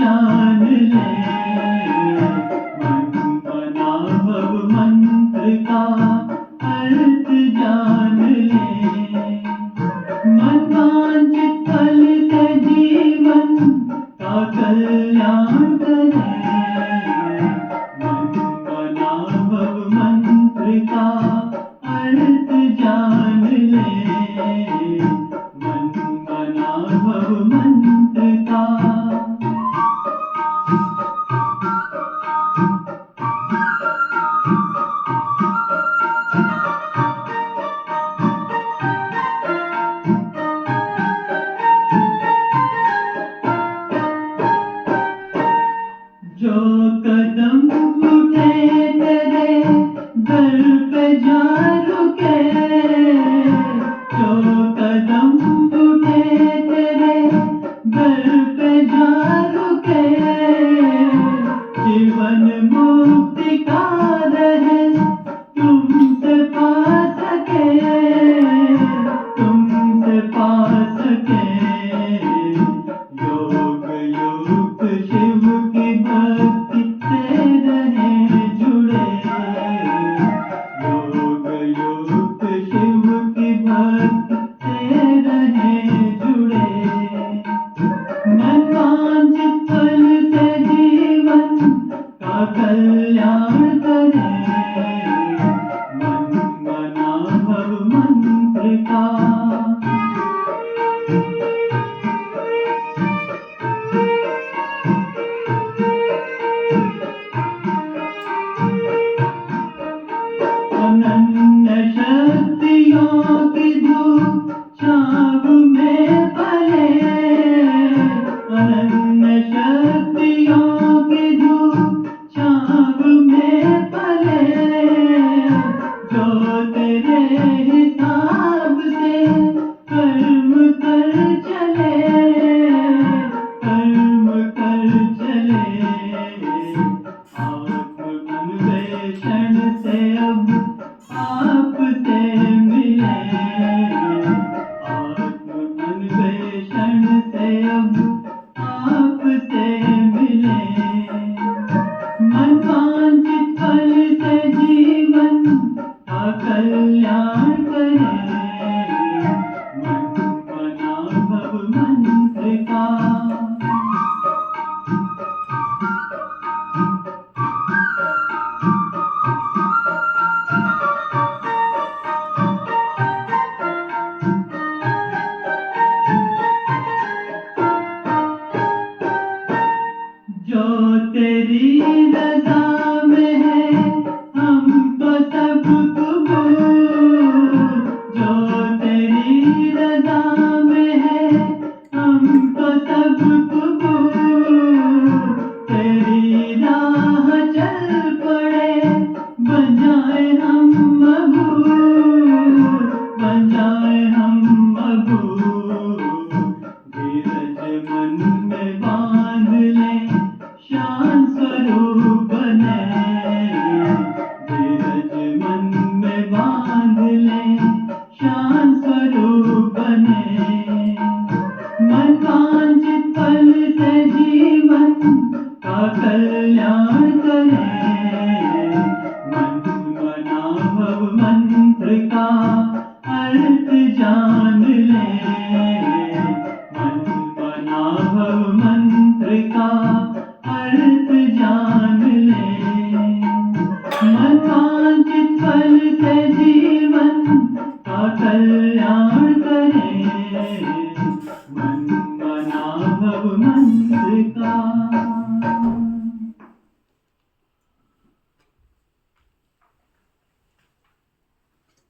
जान ले, मन बना भव मंत्र का अर्थ जान ले। मन वांछित फल से जीवन का कल्याण करे, मन बना भव मंत्र का अर्थ जान ले, मन बना भव मंत्र का। जो कदम उठे तेरे दर पे जा रुके, जो कदम उठे तेरे दर पे जा रुके, जीवन मुक्ति का रहे तुमसे पा सके, तुमसे पा सके। योग युक्त शिव की भक्ति से रहे जुड़े, योग युक्त शिव की भक्ति से रहे जुड़े। मन वांछित फल से जीवन का कल्याण करे, मन बना भव मंत्र का। अनन्य शक्तियों की धूप छाव में पले, अनन्य शक्तियों की धूप छाव में पले। जो तेरे हिसाब से कर्म कर चले, कर्म कर चले। आत्म अन्वेषण से अब आपसे मिले, आत्म अन्वेषण से अब आपसे मिले। मन वांछित फल से जीवन का कल्याण करे, मन बना भव मंत्र का। जो तेरी रजा में है हमको सब कबूल, जो तेरी रजा में है हमको सब कबूल। तेरी राह चल पड़े बन जाए हम मबूल, बन जाए हम मबूल। धीरज मन में बांध ले शांत स्वरूप बने, धीरज मन में बांध ले शांत स्वरूप बने। मन वांछित फल से जीवन का कल्याण करे, मन बना भव मंत्र का अर्थ जान ले, मन बना भव मंत्र का अर्थ जान ले। मन वांछित फल से जीवन का कल्याण करे, मन बना भव मंत्र का।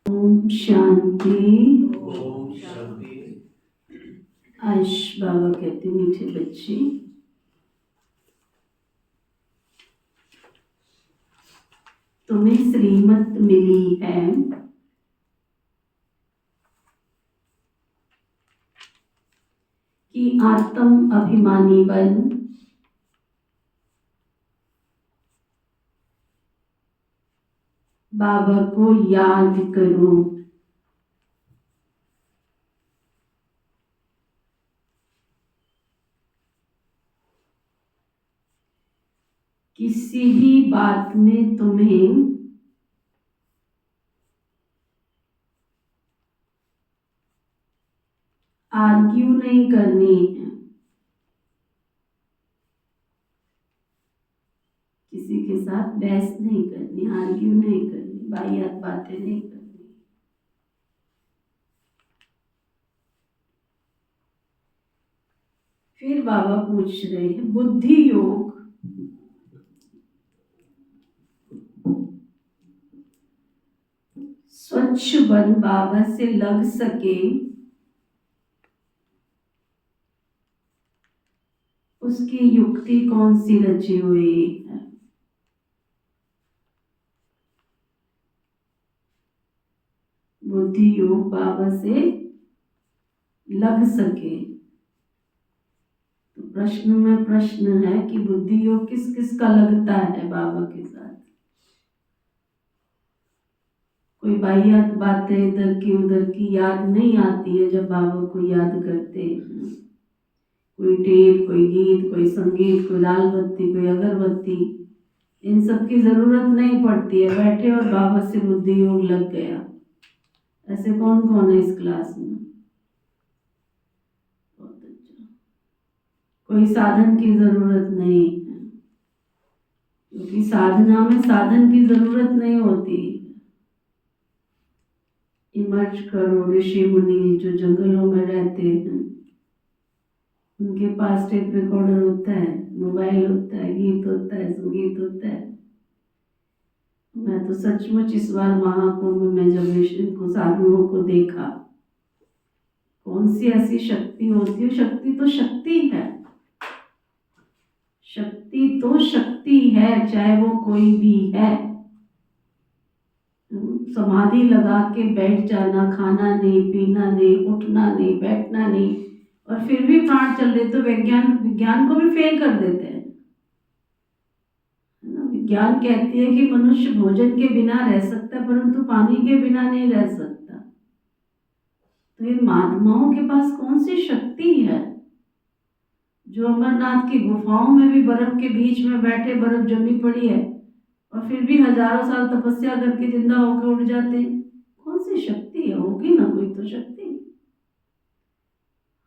ओम शांति। ओम शांति। आज बाबा कहते मीठे बच्चे, तुम्हें श्रीमत मिली है कि आत्म अभिमानी बन, बाबा को याद करो। किसी भी बात में तुम्हें आर्ग्यू नहीं करनी है, किसी के साथ बहस नहीं करनी, आर्ग्यू नहीं करनी, वाहियात बातें नहीं करनी। फिर बाबा पूछ रहे हैं बुद्धि योग स्वच्छ बन बाबा से लग सके, उसकी युक्ति कौन सी रची हुई है? बुद्धि योग बाबा से लग सके। तो प्रश्न में प्रश्न है कि बुद्धि योग किस किस का लगता है बाबा के साथ? कोई वाहियात बातें इधर की उधर की याद नहीं आती है जब बाबा को याद करते हैं। कोई टेप, कोई गीत, कोई संगीत, कोई लाल बत्ती, कोई अगरबत्ती, इन सब की जरूरत नहीं पड़ती है। बैठे और बाबा से बुद्धि योग लग गया। ऐसे कौन कौन है इस क्लास में? बहुत अच्छा। कोई साधन की जरूरत नहीं है, क्योंकि साधना में साधन की जरूरत नहीं होती। इमर्ज करो, ऋषि मुनि जो जंगलों में रहते हैं, उनके पास टेप रिकॉर्डर होता है, मोबाइल होता है, गीत होता है, संगीत होता है। मैं तो सचमुच इस बार महाकुंभ में जब इनको साधुओं को देखा, कौन सी ऐसी शक्ति होती है? शक्ति तो शक्ति है, शक्ति तो शक्ति है, चाहे वो कोई भी है। समाधि लगा के बैठ जाना, खाना नहीं, पीना नहीं, उठना नहीं, बैठना नहीं, और फिर भी प्राण चल रहे, तो विज्ञान को भी फेल कर देते हैं। विज्ञान कहती है कि मनुष्य भोजन के बिना रह सकता है, परंतु पानी के बिना नहीं रह सकता। तो इन महात्माओं के पास कौन सी शक्ति है जो अमरनाथ की गुफाओं में भी बर्फ के बीच में बैठे, बर्फ जमी पड़ी है, और फिर भी हजारों साल तपस्या करके जिंदा होकर उठ जाते हैं? कौन सी शक्ति है? होगी ना कोई तो शक्ति।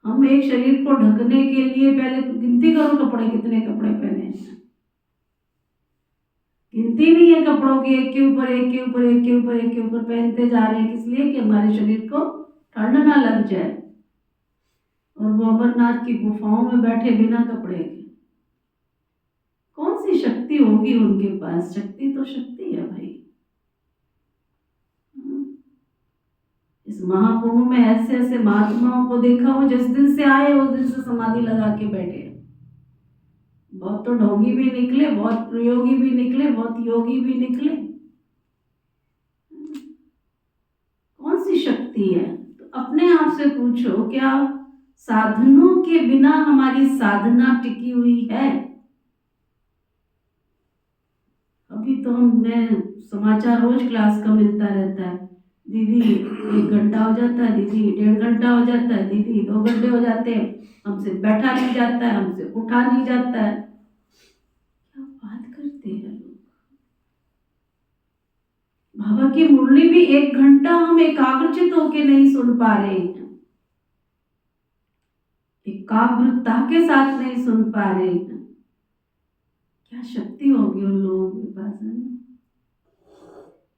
हम एक शरीर को ढकने के लिए पहले गिनती करो कपड़े, कितने कपड़े पहने हैं। गिनती नहीं है कपड़ों की, एक के ऊपर एक के ऊपर एक के ऊपर एक के ऊपर पहनते जा रहे हैं। किस लिए? कि हमारे शरीर को ठंड ना लग जाए। और वो अमरनाथ की गुफाओं में बैठे बिना कपड़े के, कौन सी शक्ति होगी उनके पास? शक्ति तो शक्ति है भाई। इस महाकुंभ में ऐसे ऐसे महात्माओं को देखा, वो जिस दिन से आए उस दिन से समाधि लगा के बैठे। बहुत तो ढोंगी भी निकले, बहुत प्रयोगी भी निकले, बहुत योगी भी निकले। कौन सी शक्ति है? तो अपने आप से पूछो, क्या साधनों के बिना हमारी साधना टिकी हुई है? अभी तो हमें समाचार रोज क्लास का मिलता रहता है, दीदी 1 घंटा हो जाता है, दीदी 1.5 घंटा हो जाता है, दीदी 2 घंटे हो जाते हैं, हमसे बैठा नहीं जाता है, हमसे उठा नहीं जाता है। क्या बात करते हैं लोग। बाबा की मुरली भी 1 घंटा हम एकाग्रचित होके नहीं सुन पा रहे हैं, एकाग्रता के साथ नहीं सुन पा रहे हैं। क्या शक्ति होगी उन लोगों के पास, है ना?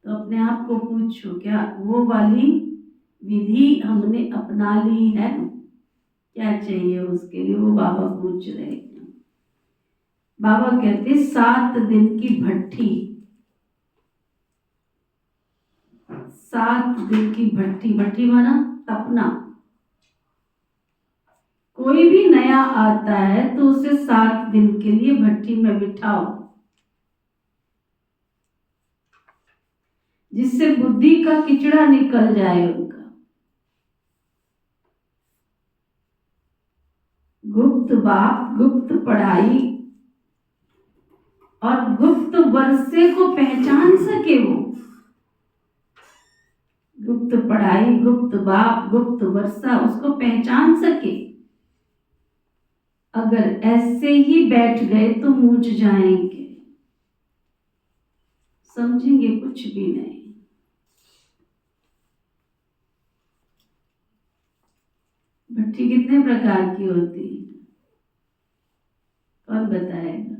तो अपने आप को पूछो, क्या वो वाली विधि हमने अपना ली है? क्या चाहिए उसके लिए? वो बाबा पूछ रहे हैं। बाबा कहते 7 दिन की भट्ठी, 7 दिन की भट्ठी, भट्ठी माना तपना। कोई भी नया आता है तो उसे 7 दिन के लिए भट्ठी में बिठाओ, जिससे बुद्धि का किचड़ा निकल जाए उनका। गुप्त बात, गुप्त पढ़ाई और गुप्त वर्षे को पहचान सके वो। गुप्त पढ़ाई, गुप्त बाप, गुप्त वर्षा, उसको पहचान सके। अगर ऐसे ही बैठ गए तो मूझ जाएंगे। समझेंगे कुछ भी नहीं। भट्टी कितने प्रकार की होती है, कौन बताएगा?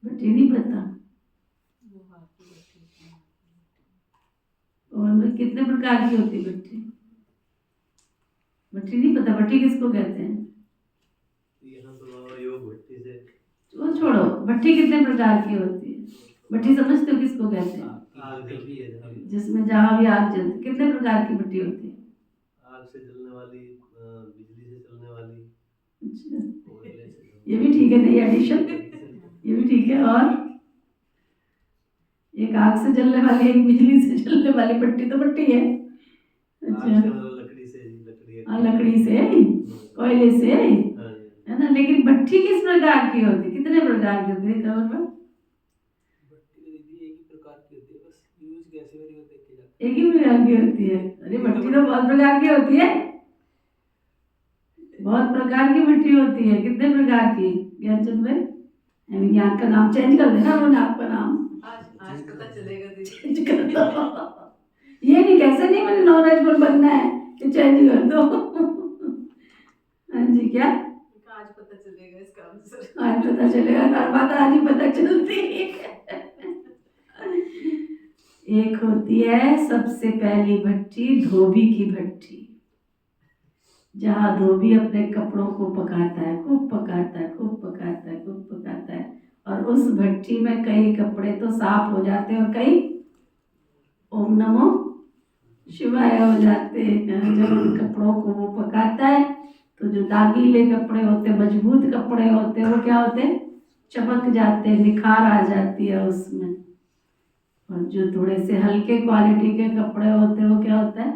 भट्टी नहीं पता? और कितने प्रकार की होती भट्टी? भट्टी नहीं पता? भट्टी किसको कहते हैं? योग भट्टी से वो छोड़ो, भट्टी कितने प्रकार की होती है? भट्टी समझते हो किसको कहते हैं? आग जलती है, जिसमें जहाँ भी आग जलती, कितने प्रकार की भट्टी होती है? आग से जलने वाली, बिजली से चलने वाली, अच्छा, कोयले से ये भी ठीक है, नई एडिशन, ये भी ठीक है। और एक आग से जलने वाली, एक बिजली से जलने वाली भट्टी, तो भट्टी है। आग से अच्छा, मतलब लकड़ी से, लकड़ी से, कोयले से, है ना। लेकिन भट्टी किस प्रकार की होती, कितने प्रकार की होती है? कवर पर एक ही प्रकार की होती है, बस यूज कैसे हो रही है देखी जाती एक ही प्रकार की होती है। अरे भट्टी तो बहुत प्रकार की होती है, बहुत प्रकार की भट्टी होती है। कितने प्रकार की? ज्ञानचंद भाई, विज्ञान का नाम चेंज कर देना, उन्होंने आपका नाम आज पता चलेगा दीदी। चेंज कर दो। ये नहीं, कैसे नहीं, मैंने नॉलेजफुल बनना है कि चेंज कर दो। हाँ जी, क्या आज पता चलेगा इसका आंसर। आज पता चलेगा, हर बात आज ही पता चलती है। एक होती है सबसे पहली भट्टी, धोबी की भट्टी, जहाँ धोबी अपने कपड़ों को पकाता है, खूब पकाता है, खूब पकाता है, खूब पकाता है। और उस भट्टी में कई कपड़े तो साफ हो जाते हैं और कई ओम नमो शिवाय हो जाते हैं। जब उन कपड़ों को वो पकाता है तो जो दागीले कपड़े होते, मजबूत कपड़े होते, वो क्या होते, चमक जाते, निखार आ जाती है उसमें। और जो थोड़े से हल्के क्वालिटी के कपड़े होते, वो क्या होता है,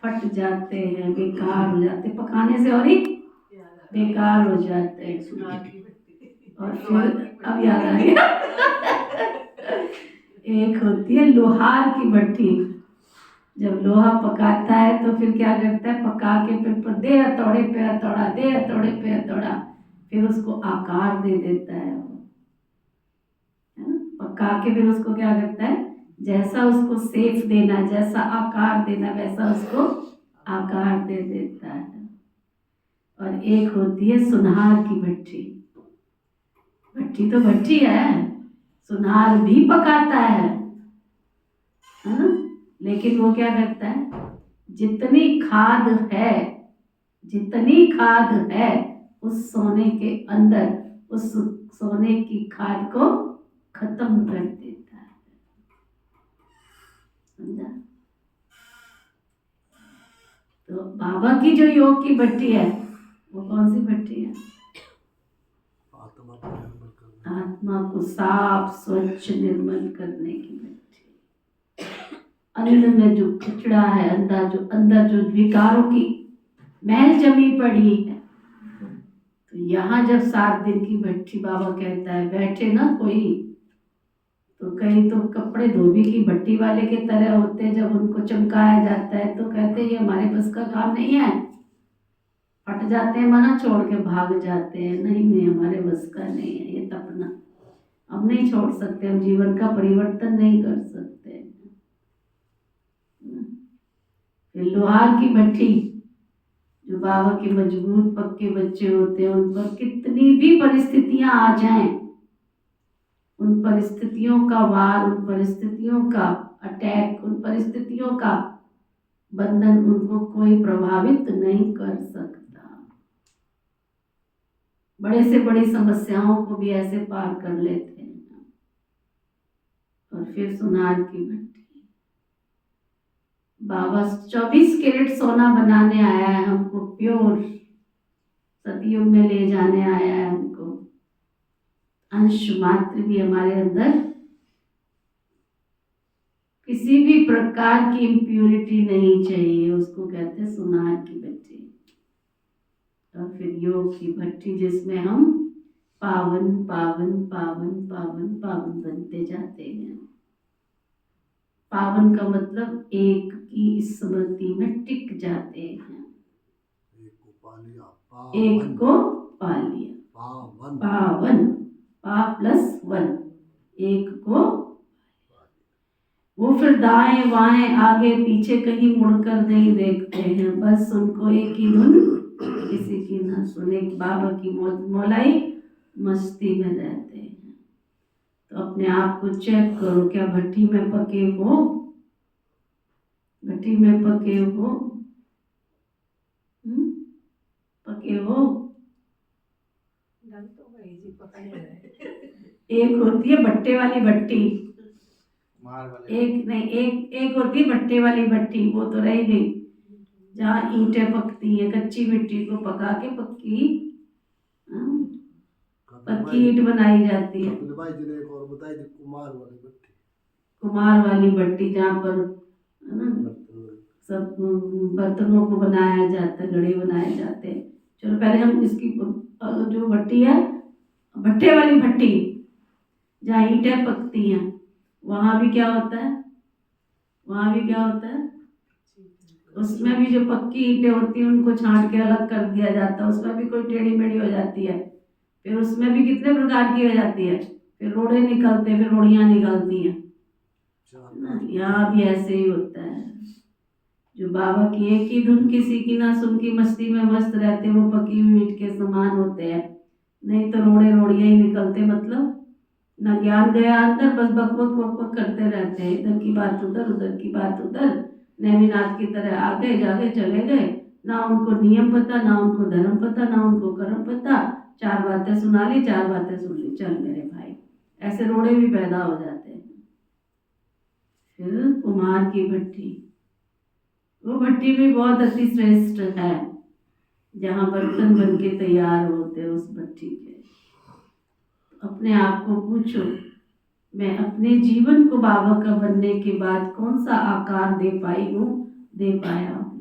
फट जाते हैं, बेकार हो जाते, पकाने से और ही बेकार हो जाते हैं। और फिर अब याद आ गया, एक होती है लोहार की भट्टी। जब लोहा पकाता है तो फिर क्या करता है, पका के फिर दे हथौड़े पे हथौड़ा, दे हथौड़े पे हथौड़ा, फिर उसको आकार दे देता है वो, है ना। पका के फिर उसको क्या करता है, जैसा उसको शेप देना, जैसा आकार देना, वैसा उसको आकार दे देता है। और एक होती है सुनार की भट्टी। भट्टी तो भट्टी है, सुनार भी पकाता है ना। लेकिन वो क्या करता है, जितनी खाद है, जितनी खाद है उस सोने के अंदर, उस सोने की खाद को खत्म कर देता है, समझा? तो बाबा की जो योग की भट्टी है, वो कौन सी भट्टी है? आत्मा को साफ स्वच्छ निर्मल करने की भट्टी। अंदर में जो कचड़ा है, अंदर जो विकारों की मैल जमी पड़ी है, तो यहाँ जब 7 दिन की भट्टी, बाबा कहता है बैठे ना कोई, तो कई तो कपड़े धोबी की भट्टी वाले के तरह होते हैं। जब उनको चमकाया जाता है तो कहते हैं ये हमारे बस का काम नहीं है, फट जाते हैं, मना छोड़ के भाग जाते हैं, नहीं नहीं हमारे बस का नहीं है ये तपना, हम नहीं छोड़ सकते, हम जीवन का परिवर्तन नहीं कर सकते। फिर लोहार की भट्टी, जो बाबा के मजबूत पक्के बच्चे होते हैं, उन पर कितनी भी परिस्थितियां आ जाएं, उन परिस्थितियों का वार, उन परिस्थितियों का अटैक, उन परिस्थितियों का बंधन उनको कोई प्रभावित नहीं कर सकता। बड़े से बड़ी समस्याओं को भी ऐसे पार कर लेते हैं। और फिर सुनार की भट्टी, बाबा 24 कैरेट सोना बनाने आया है हमको, प्योर सतयुग में ले जाने आया है हमको। अंश मात्र भी हमारे अंदर किसी भी प्रकार की इम्प्यूरिटी नहीं चाहिए, उसको कहते हैं सुनार की भट्टी। और फिर योग की भट्टी, जिसमें हम पावन पावन पावन पावन पावन बनते जाते हैं। पावन का मतलब एक की स्मृति में टिक जाते हैं, एक को पा लिया, पावन, पा प्लस वन, एक को वो फिर दाएं बाएं आगे पीछे कहीं मुड़कर नहीं देखते हैं, बस उनको एक ही धुन किसी की ना सुने, बाबा की मौज मौलाई मस्ती में रहते हैं। तो अपने आप को चेक करो, क्या भट्टी में पके हो? भट्टी में पके हो? पके हो? डर तो भाई जी पता ही है। एक होती है भट्टे वाली भट्टी, मार वाले एक नहीं, एक होती है भट्टे वाली भट्टी, वो तो रह गई, जहाँ ईंटें पकती हैं, कच्ची मिट्टी को पका के पक्की ईंट बनाई जाती है। कपिल भाई जी ने एक और बताई थी, कुमार वाली भट्टी। कुमार वाली भट्टी, जहाँ पर है ना सब बर्तनों को बनाया जाता है, घड़े बनाए जाते हैं। चलो पहले हम इसकी जो भट्टी है, भट्टे वाली भट्टी जहाँ ईंटें पकती हैं, वहाँ भी क्या होता है? वहाँ भी क्या होता है? उसमें भी जो पक्की ईंटें होती हैं उनको छांट के अलग कर दिया जाता है, उसमें भी कोई टेढ़ी मेढ़ी हो जाती है, फिर उसमें भी कितने प्रकार की हो जाती है, फिर रोड़े निकलते हैं, फिर रोड़ियाँ निकलती हैं ना। यहाँ भी ऐसे ही होता है। जो बाबा की एक ही धुन किसी की ना सुन की मस्ती में मस्त रहते, वो पकी हुई ईंट के समान होते हैं। नहीं तो रोड़े रोड़ियाँ ही निकलते, मतलब ना ज्ञान गया अंदर, बस बक बक बक बक करते रहते हैं, इधर की बात उधर, उधर की बात उधर, नेमिनाथ की तरह आगे जागे चले गए। ना उनको नियम पता, ना उनको धर्म पता, ना उनको कर्म पता, चार बातें सुना ली, चार बातें सुन ली, चल मेरे भाई। ऐसे रोड़े भी पैदा हो जाते हैं। फिर कुमार की भट्टी, वो भट्टी भी बहुत अति श्रेष्ठ है, जहाँ बर्तन बन के तैयार होते हैं उस भट्टी के। अपने आप को पूछो, मैं अपने जीवन को बाबा का बनने के बाद कौन सा आकार दे पाई हूँ, दे पाया हूँ?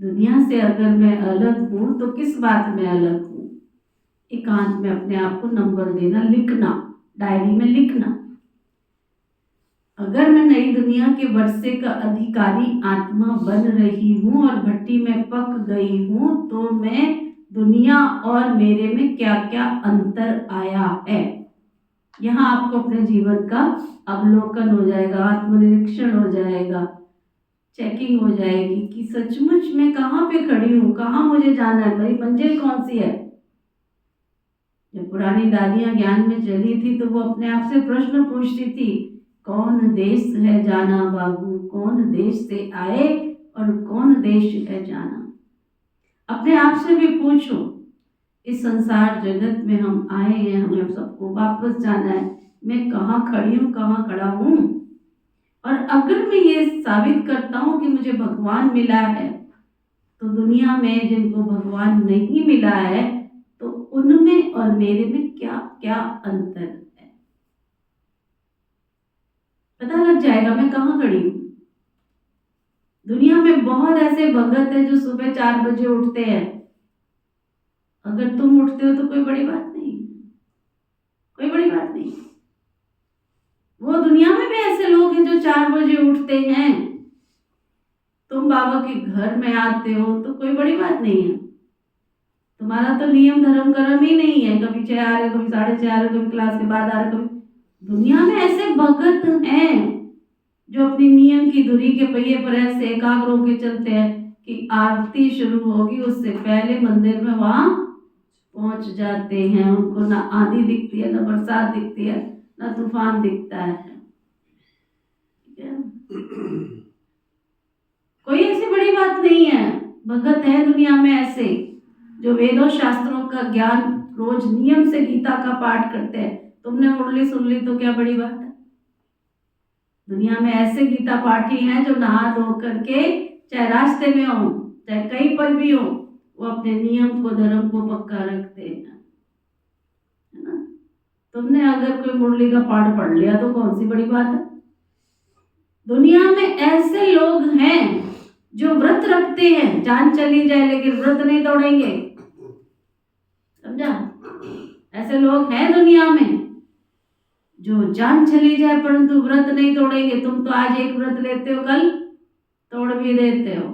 दुनिया से अगर मैं अलग हूँ तो किस बात में अलग हूँ? एकांत में अपने आप को नंबर देना, लिखना, डायरी में लिखना। अगर मैं नई दुनिया के वर्षे का अधिकारी आत्मा बन रही हूँ और भट्टी में पक गई हूँ, तो मैं दुनिया और मेरे में क्या क्या अंतर आया है, यहाँ आपको अपने जीवन का अवलोकन हो जाएगा, आत्मनिरीक्षण हो जाएगा, चेकिंग हो जाएगी कि सचमुच मैं कहाँ पे खड़ी हूँ, कहाँ मुझे जाना है, मेरी मंजिल कौन सी है। जब पुरानी दादियाँ ज्ञान में चली थी तो वो अपने आप से प्रश्न पूछती थी, कौन देश है जाना बाबू, कौन देश से आए और कौन देश है जाना। अपने आप से भी पूछो, इस संसार जगत में हम आए हैं, हमें सबको वापस जाना है, मैं कहाँ खड़ी हूँ, कहाँ खड़ा हूँ। और अगर मैं ये साबित करता हूँ कि मुझे भगवान मिला है, तो दुनिया में जिनको भगवान नहीं मिला है, तो उनमें और मेरे में क्या क्या अंतर है, पता लग जाएगा मैं कहाँ खड़ी हूँ। दुनिया में बहुत ऐसे भगत हैं जो सुबह 4 बजे उठते हैं। अगर तुम उठते हो तो कोई बड़ी बात नहीं, कोई बड़ी बात नहीं। वो दुनिया में भी ऐसे लोग हैं जो 4 बजे उठते हैं। तुम बाबा के घर में आते हो तो कोई बड़ी बात नहीं है। तुम्हारा तो नियम धर्म कर्म ही नहीं है, कभी 6 आ रहे, कभी 6:30 आ रहे, कभी क्लास के बाद आ रहे, कभी। दुनिया में ऐसे भगत हैं जो अपनी नियम की धुरी के पहिए पर ऐसे एकाग्र होकर चलते हैं कि आरती शुरू होगी उससे पहले मंदिर में वहां पहुंच जाते हैं। उनको ना आंधी दिखती है, ना बरसात दिखती है, ना तूफान दिखता है। ठीक है, कोई ऐसी बड़ी बात नहीं है। भगत है दुनिया में ऐसे जो वेदों शास्त्रों का ज्ञान रोज नियम से गीता का पाठ करते हैं। तुमने मुरली सुन ली तो क्या बड़ी बात है। दुनिया में ऐसे गीता पाठी हैं जो नहा धो करके, चाहे रास्ते में हो चाहे कहीं पर भी हो, वो अपने नियम को धर्म को पक्का रखते हैं, है ना। तुमने अगर कोई मुरली का पाठ पढ़ लिया तो कौन सी बड़ी बात है। दुनिया में ऐसे लोग हैं जो व्रत रखते हैं, जान चली जाए लेकिन व्रत नहीं तोड़ेंगे, समझा। ऐसे लोग हैं दुनिया में जो जान चली जाए परंतु व्रत नहीं तोड़ेंगे। तुम तो आज एक व्रत लेते हो, कल तोड़ भी देते हो,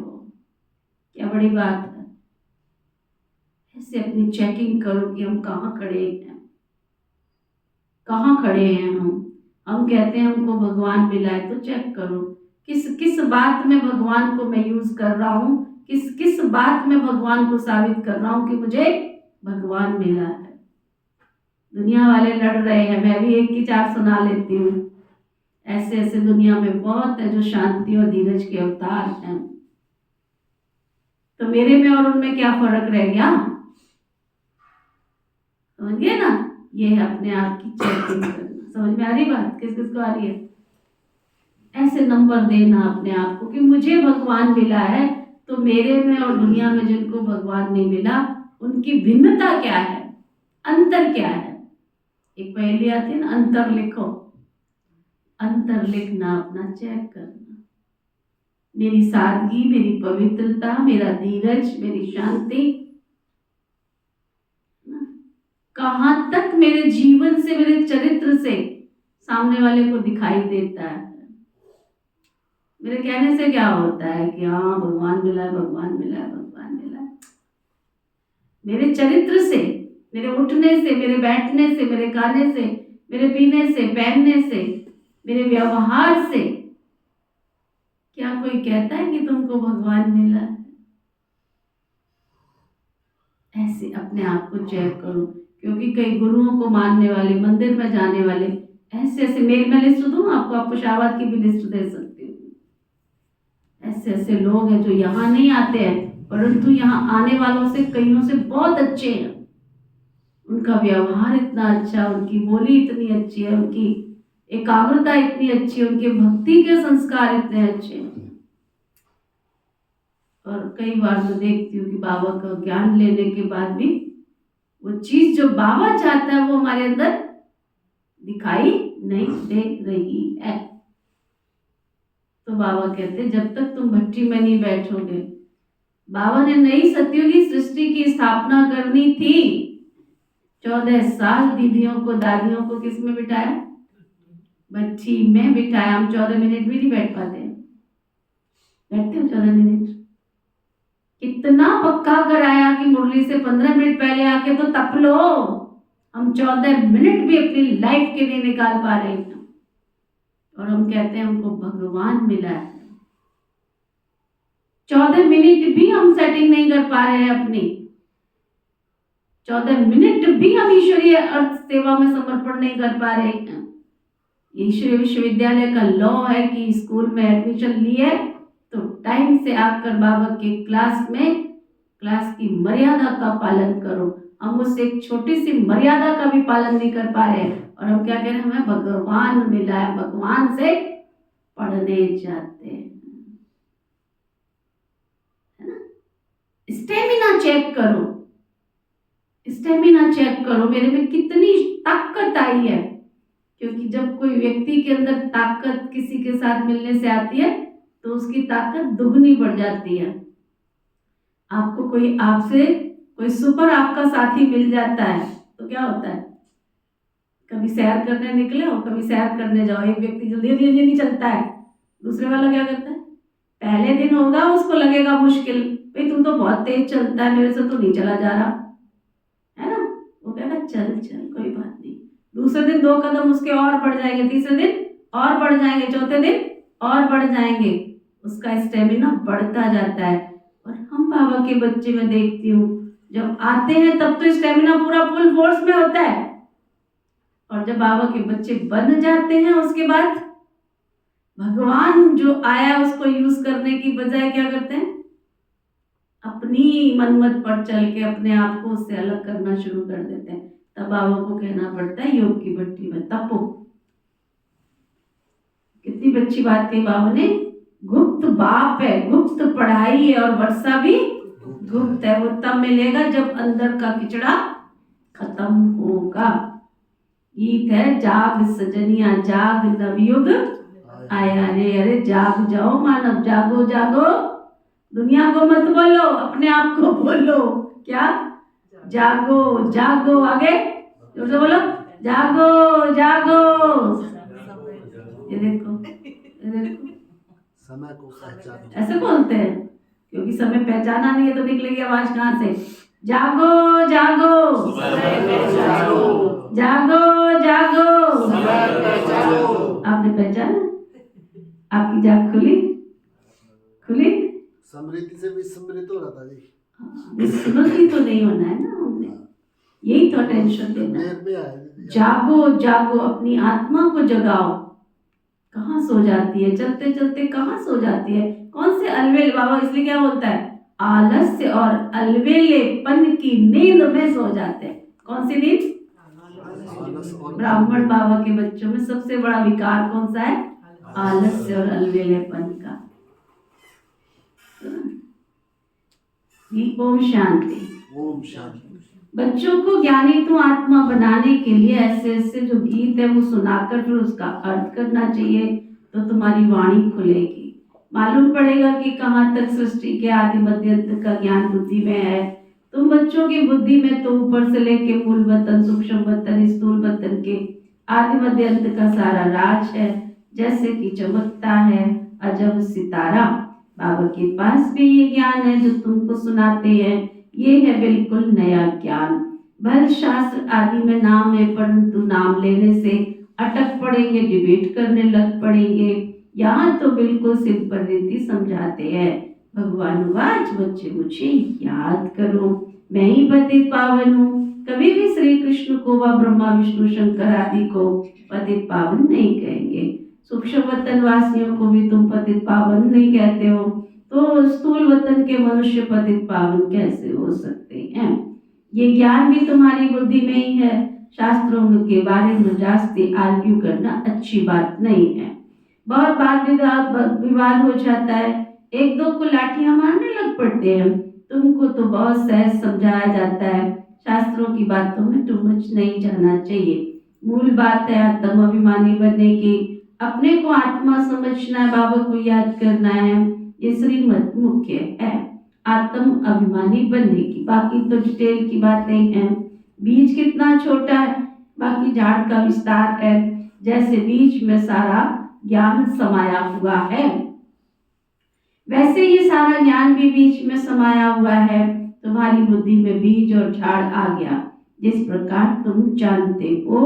क्या बड़ी बात है। ऐसे अपनी चेकिंग करो कि हम कहाँ खड़े हैं, कहाँ खड़े हैं हम कहते हैं हमको भगवान मिला है, तो चेक करो किस बात में भगवान को मैं यूज कर रहा हूँ, किस बात में भगवान को साबित कर रहा हूँ कि मुझे भगवान मिला है। दुनिया वाले लड़ रहे हैं, मैं भी एक की चार सुना लेती हूँ। ऐसे ऐसे दुनिया में बहुत है जो शांति और धीरज के अवतार हैं। तो मेरे में और उनमें क्या फर्क रह गया, समझ गए ना? ये है अपने आप की चेकिंग करना। समझ में आ रही बात? किस किस को आ रही है? ऐसे नंबर देना अपने आप को कि मुझे भगवान मिला है, तो मेरे में और दुनिया में जिनको भगवान नहीं मिला उनकी भिन्नता क्या है, अंतर क्या है। एक पहेली आती है ना, अंतर लिखो। अंतर लिखना, अपना चेक करना। मेरी सादगी, मेरी पवित्रता, मेरा धीरज, मेरी शांति, कहां तक मेरे जीवन से, मेरे चरित्र से सामने वाले को दिखाई देता है। मेरे कहने से क्या होता है कि हाँ भगवान मिला है, भगवान मिला है, भगवान मिला है। मेरे चरित्र से, मेरे उठने से, मेरे बैठने से, मेरे खाने से, मेरे पीने से, पहनने से, मेरे व्यवहार से क्या कोई कहता है कि तुमको भगवान मिला है? ऐसे अपने आप को चेक करो, क्योंकि कई गुरुओं को मानने वाले, मंदिर में जाने वाले, ऐसे ऐसे, मेरी मैं लिस्ट दूं आपको, आपको शाबाद की भी लिस्ट दे सकती हूँ। ऐसे ऐसे लोग हैं जो यहाँ नहीं आते हैं, परंतु यहाँ आने वालों से, कईयों से बहुत अच्छे हैं। उनका व्यवहार इतना अच्छा, उनकी बोली इतनी अच्छी है, उनकी एकाग्रता इतनी अच्छी है, उनके भक्ति के संस्कार इतने अच्छे हैं। और कई बार मैं देखती हूँ कि बाबा का ज्ञान लेने के बाद भी वो चीज जो बाबा चाहता है वो हमारे अंदर दिखाई नहीं दे रही है। तो बाबा कहते जब तक तुम भट्टी में नहीं बैठोगे, बाबा ने नई सतयुगी सृष्टि की स्थापना करनी थी। 14 साल दीदियों को, दादियों को किस में बिठाया? भट्टी में बिठाया। हम 14 मिनट भी नहीं बैठ पाते, बैठते हो 14 मिनट? कितना पक्का कराया कि मुरली से 15 मिनट पहले आके तो तप लो। हम 14 मिनट भी अपनी लाइफ के लिए निकाल पा रहे हैं, और हम कहते हैं हमको भगवान मिला है। 14 मिनट भी हम सेटिंग नहीं कर पा रहे हैं अपनी। 14 मिनट भी हम ईश्वरीय अर्थ सेवा में समर्पण नहीं कर पा रहे हैं। ईश्वरीय विश्वविद्यालय का लॉ है कि स्कूल में एडमिशन लिए तो टाइम से आकर बाबा के क्लास में, क्लास की मर्यादा का पालन करो। हम उससे एक छोटी सी मर्यादा का भी पालन नहीं कर पा रहे हैं, और हम क्या कह रहे हैं? हमें भगवान मिला है, भगवान से पढ़ने जाते हैं, है ना? स्टेमिना चेक करो, स्टेमिना चेक करो, मेरे में कितनी ताकत आई है। क्योंकि जब कोई व्यक्ति के अंदर ताकत किसी के साथ मिलने से आती है तो उसकी ताकत दुगनी बढ़ जाती है। आपको कोई, आपसे कोई सुपर आपका साथी मिल जाता है तो क्या होता है? कभी सैर करने निकले हो, कभी सैर करने जाओ, एक व्यक्ति जल्दी जल्दी नहीं चलता है, दूसरे वाला क्या करता है? पहले दिन होगा उसको लगेगा मुश्किल, भाई तुम तो बहुत तेज चलता है, मेरे से तो नहीं चला जा रहा, है ना? वो कहेगा चल चल कोई बात नहीं। दूसरे दिन 2 कदम उसके और बढ़ जाएंगे, तीसरे दिन और बढ़ जाएंगे, चौथे दिन और बढ़ जाएंगे, उसका स्टेमिना बढ़ता जाता है। और हम बाबा के बच्चे में देखती हूँ जब आते हैं तब तो स्टेमिना पूरा फुल फोर्स में होता है, और जब बाबा के बच्चे बन जाते हैं उसके बाद भगवान जो आया उसको यूज करने की बजाय क्या करते हैं? अपनी मनमत पर चल के अपने आप को उससे अलग करना शुरू कर देते हैं। तब बाबा को कहना पड़ता है योग की भट्टी में तपो। कितनी अच्छी बात कही बाबा ने। गुप्त बाप है, गुप्त पढ़ाई है, और वर्षा भी गुप्त है। वो तब मिलेगा जब अंदर का किचड़ा खत्म होगा। गीत है जाग सजनिया जाग नवयुग आया रे, अरे जाग जाओ मानव, जागो जागो, दुनिया को मत बोलो, अपने आप को बोलो। क्या? जागो जागो, आगे जोर से बोलो, जागो जागो। ये देखो, ये देखो, समय को पहचानो। ऐसे बोलते हैं क्योंकि समय पहचाना नहीं है तो निकलेगी आवाज कहाँ से? जागो जागो, जागो जागो, पहचाना? आपकी जाग खुली? खुली? समृद्धि से विस्मृत हो रहा था जी। विस्मृति तो नहीं होना है ना हमने, यही तो टेंशन देना है। देर में आया जी। जागो जागो, अपनी आत्मा को जगाओ। कहाँ सो जाती है, चलते चलते कहाँ सो जाती है? कौन से अलवेल, बाबा इसलिए क्या बोलता है, आलस्य और अलवेलेपन की नींद में सो जाते हैं। कौन सी नींद? आलस और ब्राह्मण बाबा के बच्चों में सबसे बड़ा विकार कौन सा है? आलस्य और अलवेलेपन का। ओम शांति। ओम शांति। बच्चों को ज्ञानी तू आत्मा बनाने के लिए ऐसे ऐसे जो गीत है वो सुनाकर फिर उसका अर्थ करना चाहिए, तो तुम्हारी वाणी खुलेगी। मालूम पड़ेगा कि कहाँ तक सृष्टि के आदि मध्य अंत का ज्ञान बुद्धि में है। तुम बच्चों की बुद्धि में तो ऊपर से लेके मूल वतन, सूक्ष्म वतन, स्थूल वतन के आदि मध्य अंत का सारा राज है, जैसे कि चमकता है अजब सितारा। बाबा के पास भी ये ज्ञान है जो तुमको सुनाते हैं, ये है बिल्कुल नया ज्ञान। भल शास्त्र आदि में नाम है, परंतु नाम लेने से अटक पड़ेंगे, डिबेट करने लग पड़ेंगे। यहाँ तो बिल्कुल सिंपल रीति समझाते हैं। भगवान वाच बच्चे मुझे याद करो, मैं ही पतित पावन हूँ। कभी भी श्री कृष्ण को व ब्रह्मा विष्णु शंकर आदि को पतित पावन नहीं कहेंगे। सूक्ष्म वतन वासियों को भी तुम पतित पावन नहीं कहते हो, तो स्थूल वतन के मनुष्य पतित पावन कैसे हो सकते हैं? ये ज्ञान भी तुम्हारी बुद्धि में ही है। शास्त्रों के बारे में जास्ती आर्ग्यू करना अच्छी बात नहीं है। बहुत बात विवाद हो जाता है, एक दो को लाठियां मारने लग पड़ते हैं। तुमको तो बहुत सहज समझाया जाता है, शास्त्रों की बातों में टू मच नहीं जाना चाहिए। मूल बात है आत्म अभिमानी बनने की, अपने को आत्मा समझना है, बाबा को याद करना है, ये श्रीमत मुख्य है आत्म अभिमानी बनने की। बाकी तो डिटेल की बातें हैं। बीज कितना छोटा है, बाकी झाड़ का विस्तार है। जैसे बीज में सारा ज्ञान समाया हुआ है, वैसे ये सारा ज्ञान भी बीज में समाया हुआ है। तुम्हारी बुद्धि में बीज और झाड़ आ गया, जिस प्रकार तुम जानते हो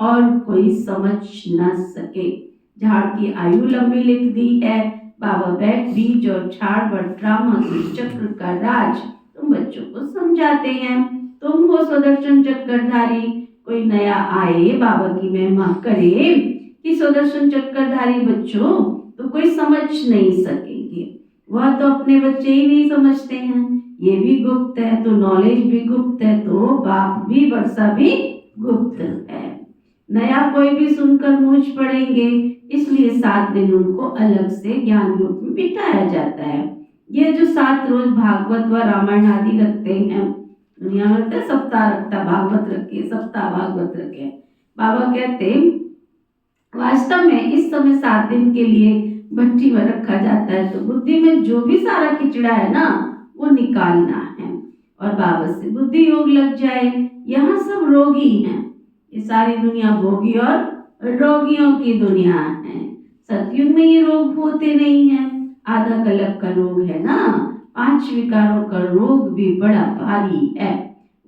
और कोई समझ न सके। झाड़ की आयु लंबी लिख दी है। बाबा बैठ बीज और झाड़ पर ड्रामा के चक्र का राज तुम बच्चों को समझाते हैं। तुम हो सुदर्शन चक्रधारी, कोई नया आए बाबा की महिमा करे कि सुदर्शन चक्रधारी बच्चों तो कोई समझ नहीं सकेंगे। वह तो अपने बच्चे ही नहीं समझते हैं, ये भी गुप्त है तो नॉलेज भी गुप्त है, तो बाप भी वर्षा भी गुप्त है। नया कोई भी सुनकर मूंझ पड़ेंगे, इसलिए 7 दिन उनको अलग से ज्ञान योग में बिठाया जाता है। ये जो 7 रोज भागवत व रामायण आदि रखते हैं, दुनिया में तो सप्ताह रखता, भागवत रखे, सप्ताह भागवत रखे। बाबा कहते वास्तव में इस समय 7 दिन के लिए भट्टी में रखा जाता है, तो बुद्धि में जो भी सारा किचड़ा है ना वो निकालना है और बाबा से बुद्धि योग लग जाए। यहाँ सब रोगी हैं, ये सारी दुनिया भोगी और रोगियों की दुनिया है। सतयुग में ये रोग होते नहीं हैं। आधा कल्प का रोग है ना, 5 विकारों का रोग भी बड़ा भारी है।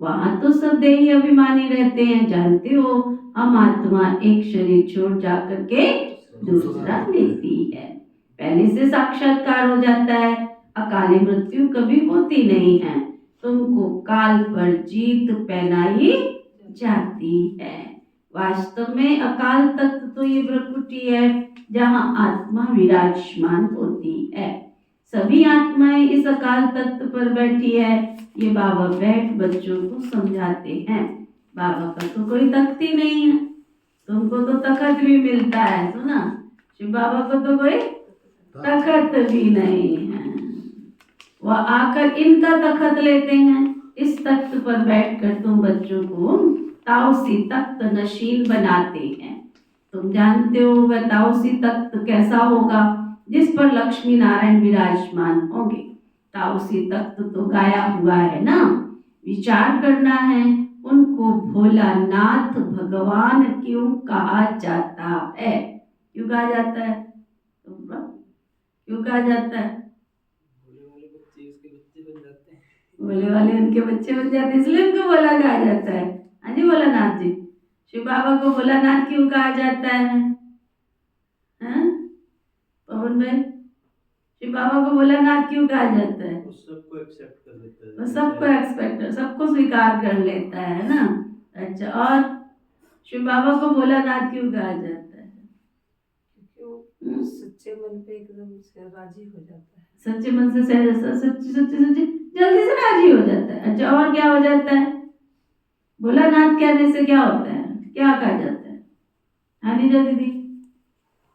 वहां तो सब देही अभिमानी रहते हैं, जानते हो। हम आत्मा एक शरीर छोड़ जाकर के दूसरा लेती है, पहले से साक्षात्कार हो जाता है। अकाली मृत्यु कभी होती नहीं है, तुमको काल पर जीत पहनाई जाती है। वास्तव में अकाल तख्त तो ये प्रकृति है जहाँ आत्मा विराजमान होती है। सभी आत्माएं इस अकाल तख्त पर बैठी है। ये बाबा बैठ बच्चों को समझाते हैं। बाबा का तो कोई तख्त ही नहीं है, तुमको तो तखत भी मिलता है, सुना? शिव बाबा को तो कोई तखत भी नहीं है, वह आकर इनका तखत लेते हैं। इस तख्त पर बैठकर तुम बच्चों को ताउसी तख्त नशीन बनाते हैं। तुम जानते हो वह ताउसी तख्त कैसा होगा, जिस पर लक्ष्मी नारायण विराजमान होंगे। ताउसी तख्त तो गाया हुआ है ना, विचार करना है उनको भोलानाथ भगवान क्यों कहा जाता है। क्यों कहा जाता है? क्यों कहा जाता है? भोले वाले उनके बच्चे बन जाते हैं, इसलिए उनको भोला कहा जाता है। हाँ जी भोलानाथ जी, शिव बाबा को भोलानाथ क्यों कहा जाता है? कौन भाई? शिव बाबा को भोलानाथ क्यों कहा जाता है? वो सबको एक्सेप्ट कर लेता है। वो सबको एक्सपेक्ट, सबको स्वीकार कर लेता है ना। अच्छा, और शिव बाबा को भोलानाथ क्यों कहा जाता है? क्योंकि वो सच्चे मन पे एकदम से राजी हो जाता है। सच्चे मन से सच्ची सच्ची सच्ची जल्दी से राजी हो जाता है। अच्छा, और क्या हो जाता है? भोलानाथ कहने से क्या होता है, क्या कहा जाता है? हाँ नीजा दीदी,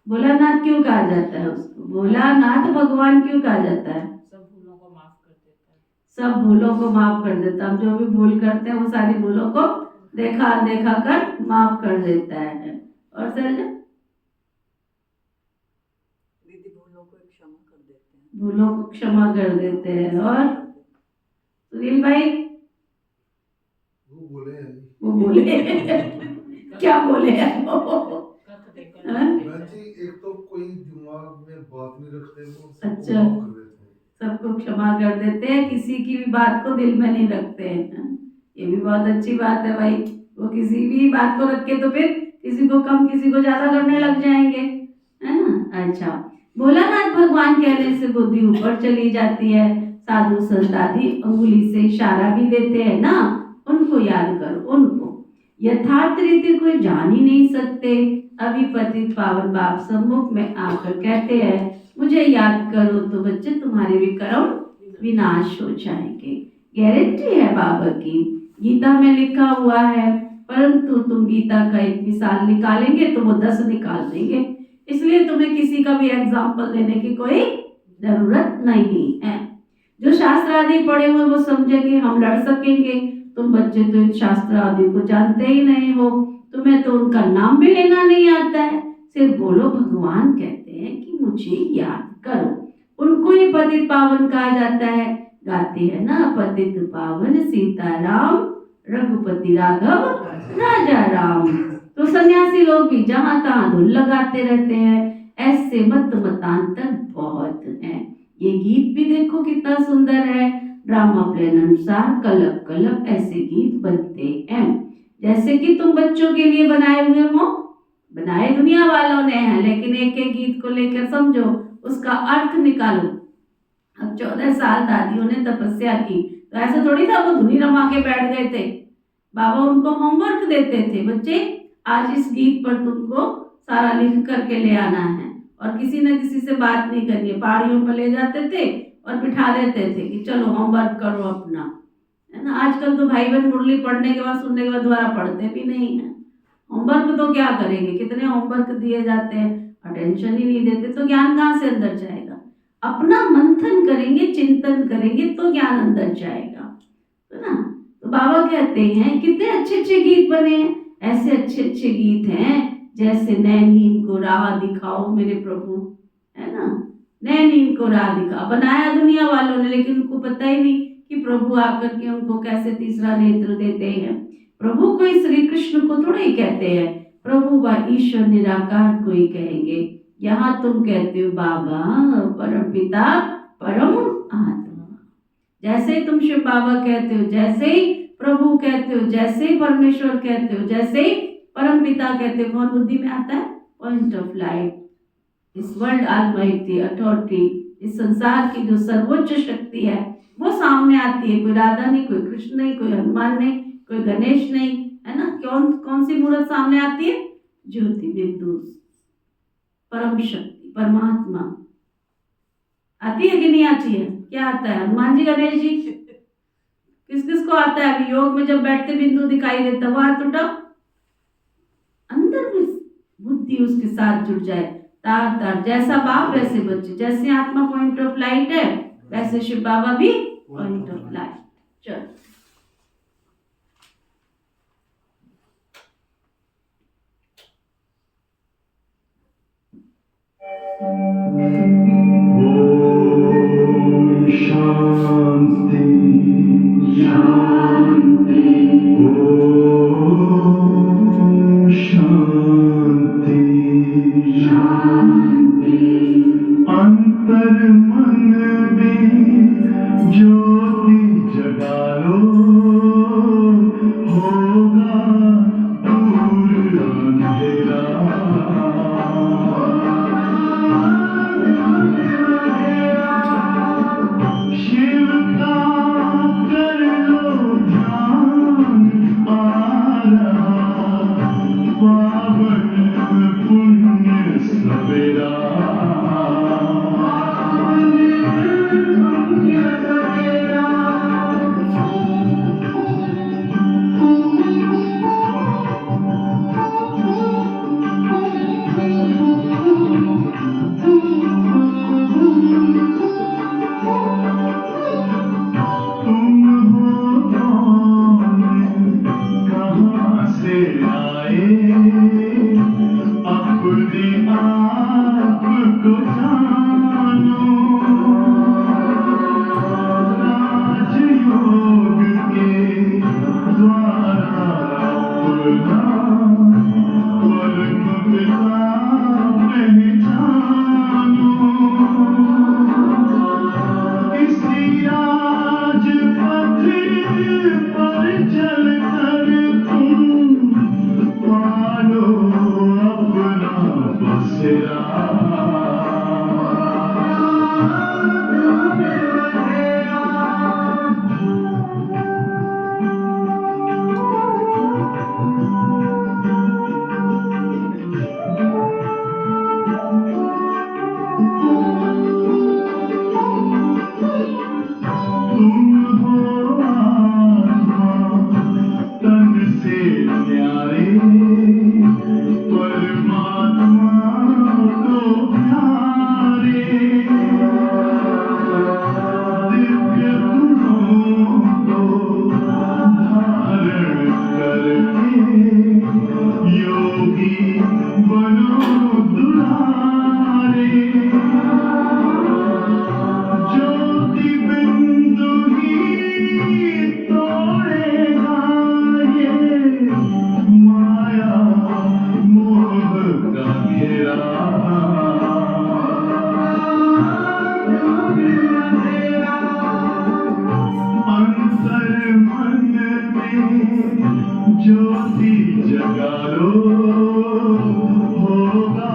भोलानाथ क्यों कहा जाता है उसको? भोलानाथ भगवान क्यों कहा जाता है? सब भूलों को माफ कर देता है। सब भूलों को माफ कर देता है। हम जो भी भूल करते हैं वो सारी भूलों को देखा देखा कर माफ कर देता है। और सर दीदी भूलों को क्षमा कर देते हैं। भूलों को क्षमा कर देते हैं। और सुनील भाई वो बोले हैं जी। वो बोले क्या बोले हैं वो? हाँ? बहन जी, एक तो कोई दिमाग में बात नहीं रखते, वो सबको अच्छा। माफ कर देते हैं। सबको क्षमा कर देते हैं, किसी की भी बात को दिल में नहीं रखते हैं। ये भी बहुत अच्छी बात है भाई। वो किसी भी बात को रख के तो फिर किसी को कम किसी को ज्यादा करने लग जाएंगे, है ना। अच्छा, भोलानाथ भगवान कहने से बुद्धि ऊपर चली जाती है। साधु संत आदि अंगुली से इशारा भी देते हैं ना, उनको याद करो। उनको यथार्थ रीति कोई जान ही नहीं सकते। अभी पतित पावन बाप सम्मुख में आकर कहते हैं मुझे याद करो, तो बच्चे तुम्हारे भी कर्म विनाश हो जाएंगे। गारंटी है बाबा की, गीता में लिखा हुआ है। परंतु तुम गीता का एक मिसाल निकालेंगे तो वो 10 निकाल देंगे, इसलिए तुम्हें किसी का भी एग्जाम्पल देने की कोई जरूरत नहीं है। जो शास्त्र आदि पढ़े हुए वो समझेंगे, हम लड़ सकेंगे। तुम बच्चे तो इन शास्त्र आदि को जानते ही नहीं हो, तुम्हें तो उनका नाम भी लेना नहीं आता है। सिर्फ बोलो भगवान कहते हैं कि मुझे याद करो। उनको ही पतित पावन कहा जाता है। गाते हैं ना, पतित पावन सीताराम रघुपति राघव राजा राम। तो सन्यासी लोग भी जहां तहां धुन लगाते रहते हैं। ऐसे मत मतांतर बहुत हैं। ये गीत भी देखो कितना सुंदर है। ड्रामा प्लान अनुसार कलप कलप ऐसे गीत बनते हैं जैसे कि तुम बच्चों के लिए बनाए हुए हो। बनाए दुनिया वालों ने हैं, लेकिन एक एक गीत को लेकर समझो, उसका अर्थ निकालो। अब 14 साल दादियों ने तपस्या की, तो ऐसा थोड़ी था वो धुनी रमा के बैठ गए थे। बाबा उनको होमवर्क देते थे, बच्चे आज इस गीत पर तुमको सारा लिख करके ले आना है, और किसी न किसी से बात नहीं करनी है। पहाड़ियों पर ले जाते थे और बिठा देते थे कि चलो होमवर्क करो अपना, है ना। आजकल तो भाई बहन मुरली पढ़ने के बाद सुनने के बाद दोबारा पढ़ते भी नहीं है। होमवर्क तो क्या करेंगे, कितने होमवर्क दिए जाते हैं, अटेंशन ही नहीं देते, तो ज्ञान कहाँ से अंदर जाएगा। अपना मंथन करेंगे, चिंतन करेंगे तो ज्ञान अंदर जाएगा, है ना। तो बाबा कहते हैं कितने अच्छे अच्छे गीत बने हैं। ऐसे अच्छे अच्छे गीत हैं जैसे नैनीन को राह दिखाओ मेरे प्रभु, है ना। नैनीन को राह दिखा, बनाया दुनिया वालों ने, लेकिन उनको पता ही नहीं कि प्रभु आकर के उनको कैसे तीसरा नेत्र देते हैं। प्रभु कोई श्री कृष्ण को थोड़ा ही कहते हैं, प्रभु व ईश्वर निराकार को ही कहेंगे। यहाँ तुम कहते हो बाबा परम पिता परम आत्मा, जैसे ही तुम शिव बाबा कहते हो, जैसे ही प्रभु कहते हो, जैसे ही परमेश्वर कहते हो, जैसे ही परम पिता कहते हो, कौन बुद्धि में आता है? पॉइंट ऑफ लाइट, इस वर्ल्ड ऑलमाइटी अथॉरिटी, इस संसार की जो सर्वोच्च शक्ति है वो सामने आती है। कोई राधा नहीं, कोई कृष्ण नहीं, कोई हनुमान नहीं, कोई गणेश नहीं, है ना। कौन सी मूर्त सामने आती है? ज्योति बिंदु, परम शक्ति, परमात्मा आती है कि नहीं आती है? क्या आता है? हनुमान जी, गणेश जी, किस किस को आता है? अभी योग में जब बैठते बिंदु दिखाई देता, वो हाथ उठाओ, अंदर में बुद्धि उसके साथ जुड़ जाए। तार तार जैसा बाप वैसे बच्चे, जैसे आत्मा पॉइंट ऑफ लाइट है वैसे शिव बाबा भी पॉइंट ऑफ लाइट। चलो शांति शांति ओम शांति शांति। अंतर मन में ज्योति जगा लो, होगा दूर अंधेरा। अपना परम पिता पहचानो। किसी राजपथ पर चलकर तुम पालो अपना बसेरा। तुम हो आत्मा तन से न्यारे, परमात्मा को प्यारे। दिव्य गुणों को धारण करके योगी बनो दुलारे। ज्योति बिंदु ही तोड़ेगा ये माया मोह का घेरा। अंतर मन में ज्योति जगा लो, होगा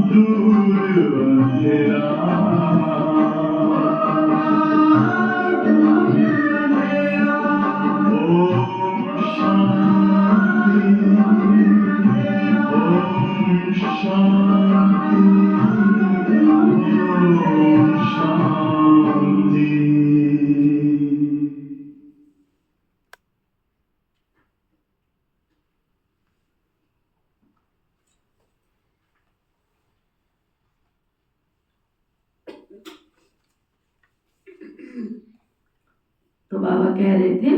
दूर अंधेरा। ओम शांति, ओम शांति, ओम शांति। तो बाबा कह रहे थे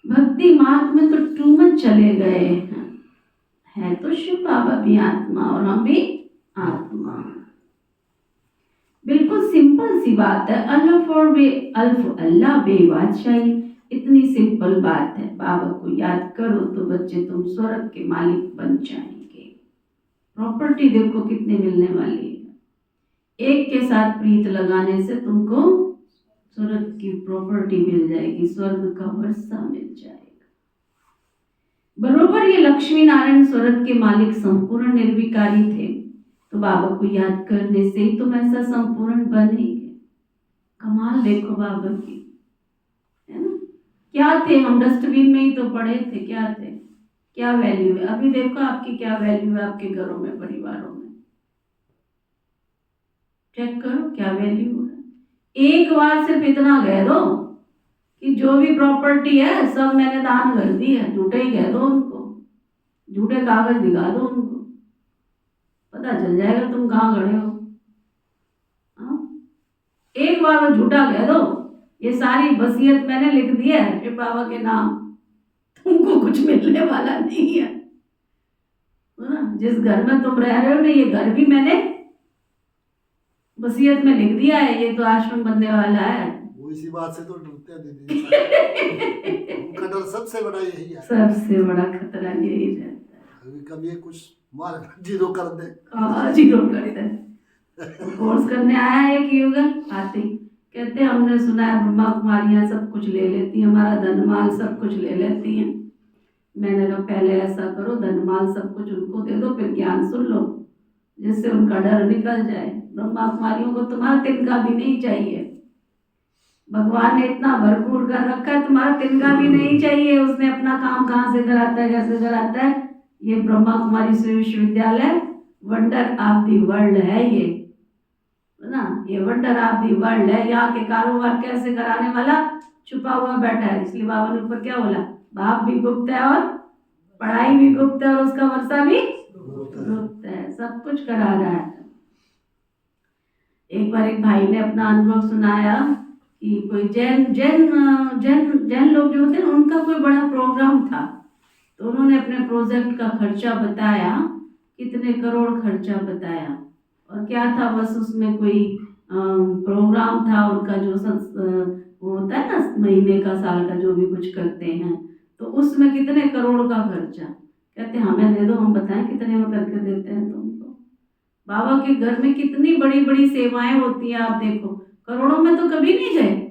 भक्ति मार्ग में तो टू मच चले गए हैं। है तो शिव बाबा भी आत्मा और हम भी आत्मा। बिल्कुल सिंपल सी बात है। अल्फ अल्लाह बे बादशाही, इतनी सिंपल बात है। बाबा को याद करो तो बच्चे तुम स्वर्ग के मालिक बन जाएंगे। प्रॉपर्टी देखो कितनी मिलने वाली है। एक के साथ प्रीत लगाने से तुमको स्वर्ग की प्रॉपर्टी मिल जाएगी, स्वर्ग का वर्षा मिल जाएगा। बरोबर ये लक्ष्मी नारायण स्वर्ग के मालिक संपूर्ण निर्विकारी थे, तो बाबा को याद करने से ही तुम ऐसा संपूर्ण बनेंगे। कमाल देखो बाबा की, है ना। क्या थे हम, डस्टबिन में ही तो पड़े थे। क्या थे, क्या वैल्यू है। अभी देखो आपकी क्या वैल्यू है आपके घरों में, परिवारों में। चेक करो क्या वैल्यू है। एक बार सिर्फ इतना कह दो कि जो भी प्रॉपर्टी है सब मैंने दान कर दी है। झूठे ही कह दो उनको, झूठे कागज दिखा दो उनको, पता चल जाएगा तुम कहाँ खड़े हो। हाँ? एक बार वो झूठा कह दो ये सारी वसीयत मैंने लिख दी है शिव बाबा के नाम, तुमको कुछ मिलने वाला नहीं है ना। जिस घर में तुम रह रहे हो ना, ये घर भी मैंने वसीयत में लिख दिया है, ये तो आश्रम बनने वाला है। वो इसी बात से तो डरते हैं दीदी। उनका डर सबसे बड़ा यही है। सबसे बड़ा खतरा यही रहता है। कभी कभी ये कुछ मार जीरो कर दे। जीरो कर दे। कोर्स करने आया है एक युगल आते ही कहते हमने सुना है ब्रह्मा कुमारियां सब कुछ ले लेती हैं, हमारा धनमाल सब कुछ ले लेती हैं। मैंने कहा पहले ऐसा करो, धनमाल सब कुछ उनको दे दो, फिर ज्ञान सुन लो, जिससे उनका डर निकल जाए। ब्रह्मा कुमारियों को तुम्हारा तिनका भी नहीं चाहिए। भगवान ने इतना भरपूर कर रखा है, तुम्हारा तिनका भी नहीं चाहिए। उसने अपना काम कहाँ से कराता है, कैसे कराता है। ये ब्रह्मा कुमारी विश्वविद्यालय वंडर ऑफ दी वर्ल्ड है, ये है ना। ये वंडर ऑफ दी वर्ल्ड है। यहाँ के कारोबार कैसे कराने वाला छुपा हुआ बैठा है। इसलिए बाबा ने ऊपर क्या बोला, बाप भी गुप्त है और पढ़ाई भी गुप्त है और उसका वर्षा भी गुप्त है। सब कुछ करा रहा है। एक बार एक भाई ने अपना अनुभव सुनाया कि कोई जैन लोग जो होते हैं उनका कोई बड़ा प्रोग्राम था, तो उन्होंने अपने प्रोजेक्ट का खर्चा बताया, कितने करोड़ खर्चा बताया। और क्या था, बस उसमें कोई प्रोग्राम था उनका जो वो होता है ना महीने का साल का जो भी कुछ करते हैं, तो उसमें कितने करोड़ का खर्चा, कहते हैं हमें दे दो, हम बताएं कितने में करके देते हैं तुमको। बाबा के घर में कितनी बड़ी बड़ी सेवाएं होती हैं, आप देखो, करोड़ों में तो कभी नहीं गए।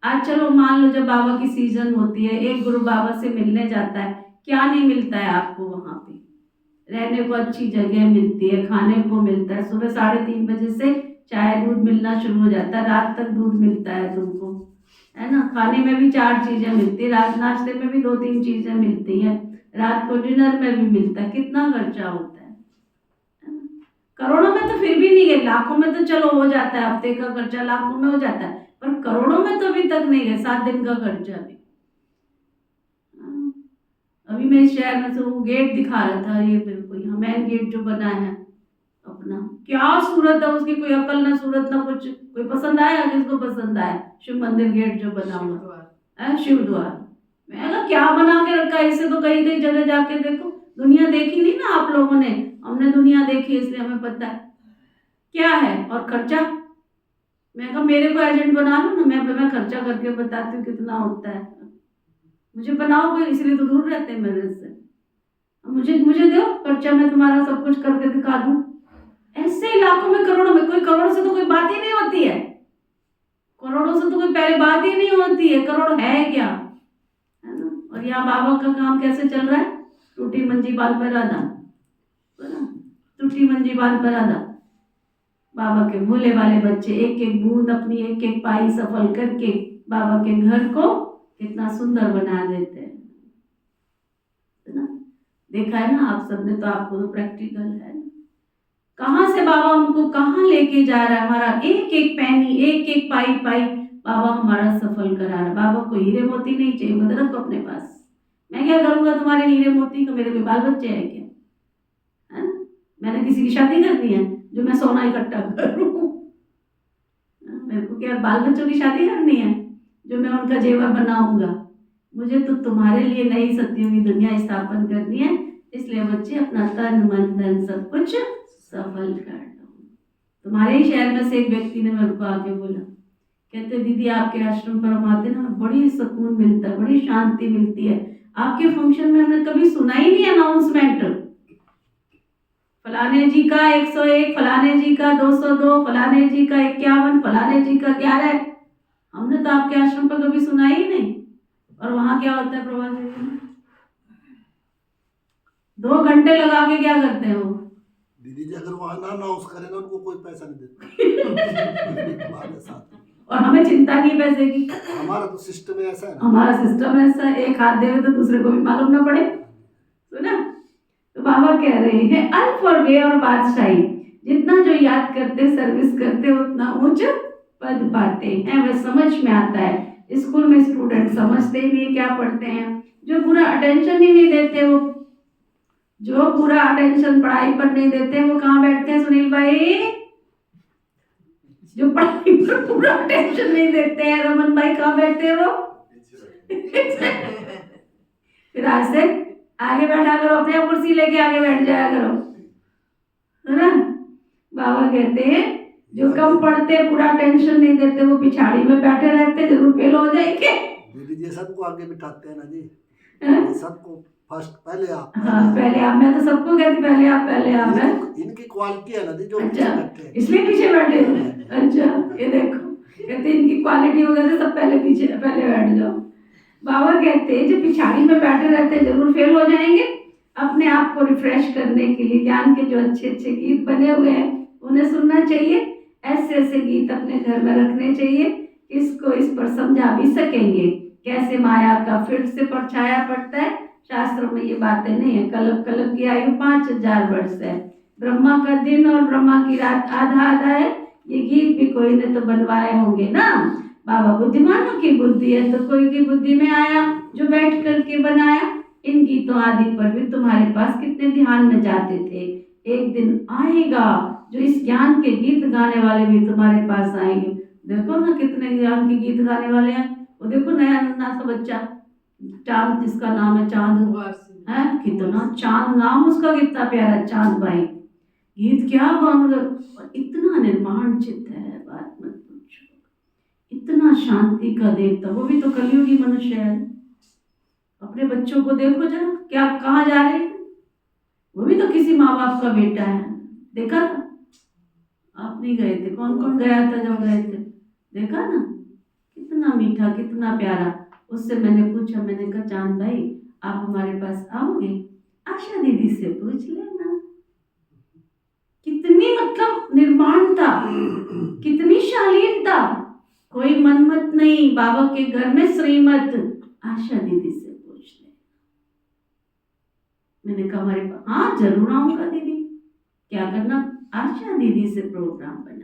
आज चलो मान लो जब बाबा की सीजन होती है, एक गुरु बाबा से मिलने जाता है, क्या नहीं मिलता है आपको वहाँ पे, रहने को अच्छी जगह मिलती है, खाने को मिलता है, सुबह 3:30 बजे से चाय दूध मिलना शुरू हो जाता है, रात तक दूध मिलता है तुमको, है ना। खाने में भी 4 चीजें मिलती है, रात नाश्ते में भी 2-3 चीजें मिलती हैं, रात को डिनर में भी मिलता है, कितना खर्चा होता है ना। करोड़ों में तो फिर भी नहीं गए, लाखों में तो चलो हो जाता है, हफ्ते का खर्चा लाखों में हो जाता है, पर करोड़ों में तो अभी तक नहीं गए, 7 दिन का खर्चा भी। अभी मैं इस शहर में से वो गेट दिखा रहा था, ये बिल्कुल यहाँ मेन गेट जो बना है अपना, क्या सूरत है उसकी, कोई अकल ना सूरत ना कुछ। कोई पसंद आया, किसको पसंद आया शिव मंदिर गेट जो बना हुआ है, शिव द्वार। मैं कहा क्या बना के रखा है, इसे तो कहीं कहीं जगह जाके देखो, दुनिया देखी नहीं ना आप लोगों ने, हमने दुनिया देखी इसलिए हमें पता है क्या है। और खर्चा, मैं कहा मेरे को एजेंट बना लो ना, मैं खर्चा करके बताती हूँ कितना होता है, मुझे बनाओ कोई, इसलिए तो दूर रहते हैं मेरे से, मुझे दो खर्चा, मैं तुम्हारा सब कुछ करके दिखा दूँ। ऐसे लाखों में करोड़ों में, कोई करोड़ से तो कोई बात ही नहीं होती है, करोड़ों से तो कोई पहले बात ही नहीं होती है, करोड़ है क्या, है ना। और यहाँ बाबा का काम कैसे चल रहा है, टूटी मंजी बाल पर आधा, है ना, टूटी मंजी बाल पर आधा। बाबा के भोले वाले बच्चे एक एक बूंद अपनी एक एक पाई सफल करके बाबा के घर को कितना सुंदर बना देते हैं, है ना। देखा है ना आप सबने, तो आपको तो प्रैक्टिकल है ना, कहाँ से बाबा हमको कहाँ लेके जा रहा है, हमारा एक एक पैनी एक एक पाई पाई बाबा हमारा सफल करा रहा है। बाबा को हीरे मोती नहीं चाहिए, मत रखो अपने पास, मैं क्या करूँगा तुम्हारे हीरे मोती को, मेरे कोई बाल बच्चे हैं क्या, है ना। मैंने किसी की शादी करनी है जो मैं सोना इकट्ठा करूँ, मेरे को क्या बाल बच्चों की शादी करनी है जो मैं उनका जेवर बनाऊंगा, मुझे तो तुम्हारे लिए नई सत्यों की दुनिया स्थापन करनी है, इसलिए बच्चे अपना तन मन धन सब कुछ सफल कर लो। तुम्हारे ही शहर में से एक व्यक्ति ने मेरे को आके बोला, कहते दीदी आपके आश्रम पर हम आते ना, बड़ी सुकून मिलता है, बड़ी शांति मिलती है, आपके फंक्शन में हमने कभी सुना ही नहीं अनाउंसमेंट, फलाने जी का 101, फलाने जी का 202, फलाने जी का 51, फलाने जी का 11, हमने तो आपके आश्रम पर कभी सुना ही नहीं। और वहां क्या होता है प्रभा देवी में, 2 घंटे लगा के क्या करते हैं वो दीदी जी, अगर वहाँ ना अनाउंस करें ना, उनको कोई पैसा नहीं देते हमारे साथ। और हमें चिंता नहीं पैसे की, हमारा तो सिस्टम ऐसा है ना, हमारा सिस्टम ऐसा, एक हाथ देवे तो दूसरे को भी मालूम ना पड़े, सुना। तो बाबा कह रहे हैं अल्फ और वे और बादशाही, जितना जो याद करते सर्विस करते उतना उच्च पद पाते हैं, वह समझ में आता है। स्कूल में स्टूडेंट समझते ही नहीं क्या पढ़ते हैं, जो पूरा अटेंशन ही नहीं देते, वो जो पूरा अटेंशन पढ़ाई पर नहीं देते वो कहाँ बैठते हैं सुनील भाई, जो पढ़ाई पर पूरा अटेंशन नहीं देते हैं रमन भाई कहाँ बैठते हैं वो फिर आज से आगे बैठा करो, अपने कुर्सी लेके आगे बैठ जाया करो, है ना। बाबा कहते हैं जो कम पढ़ते पूरा टेंशन नहीं देते वो पिछाड़ी में बैठे रहते, जरूर फेल हो जाएंगे। दीदी जी सबको आगे बिठाते हैं ना जी, हाँ? सबको फर्स्ट पहले आप, हाँ पहले आप, मैं तो सबको कहती पहले आप है। इनकी क्वालिटी है ना जी, जो अच्छा, बैठे हैं इसलिए पीछे बैठे हैं। अच्छा ये देखो, कहते इनकी क्वालिटी वगैरह सब पहले बैठ जाओ। बाबा कहते हैं जो पिछाड़ी में बैठे रहते हैं जरूर फेल हो जाएंगे। अपने आप को रिफ्रेश करने के लिए ज्ञान के जो अच्छे अच्छे गीत बने हुए हैं उन्हें सुनना चाहिए, ऐसे ऐसे गीत अपने घर में रखने चाहिए, इसको इस पर समझा भी सकेंगे कैसे माया का फिर से परछाया पड़ता है। शास्त्रों में ये बातें नहीं है। कल्प कल्प की आयु 5000 वर्ष है, ब्रह्मा का दिन और ब्रह्मा की रात आधा आधा है। ये गीत भी कोई ने तो बनवाए होंगे ना। बाबा बुद्धिमानों की बुद्धि है तो कोई की बुद्धि में आया जो बैठ करके बनाया। इन गीतों आदि पर भी तुम्हारे पास कितने ध्यान में जाते थे। एक दिन आएगा जो इस ज्ञान के गीत गाने वाले भी तुम्हारे पास आएंगे। देखो ना कितने ज्ञान के गीत गाने वाले हैं। वो देखो नया नन्ना सा बच्चा चांद, जिसका नाम है चांद है, कितना चांद नाम उसका, कितना प्यारा चांद भाई। गीत क्या गान, इतना निर्माण चित्त है, बात मत पूछो। कितना शांति का देवता, वो भी तो कलयुगी मनुष्य है। अपने बच्चों को देखो जरा, क्या कहाँ जा रहे हैं, वो भी तो किसी माँ बाप का बेटा है। देखा था? आप नहीं गए थे, कौन कौन गया था जब गए थे? देखा ना, कितना मीठा, कितना प्यारा। उससे मैंने पूछा, मैंने कहा चांद भाई आप हमारे पास आओगे? आशा दीदी से पूछ लेना। कितनी मतलब निर्माणता, कितनी शालीनता, कोई मनमत नहीं। बाबा के घर में श्रीमत, आशा दीदी से पूछ ले। मैंने कहा हमारे पास, हाँ जरूर आऊंगा दीदी। क्या करना? आशा दीदी से प्रोग्राम बना ले।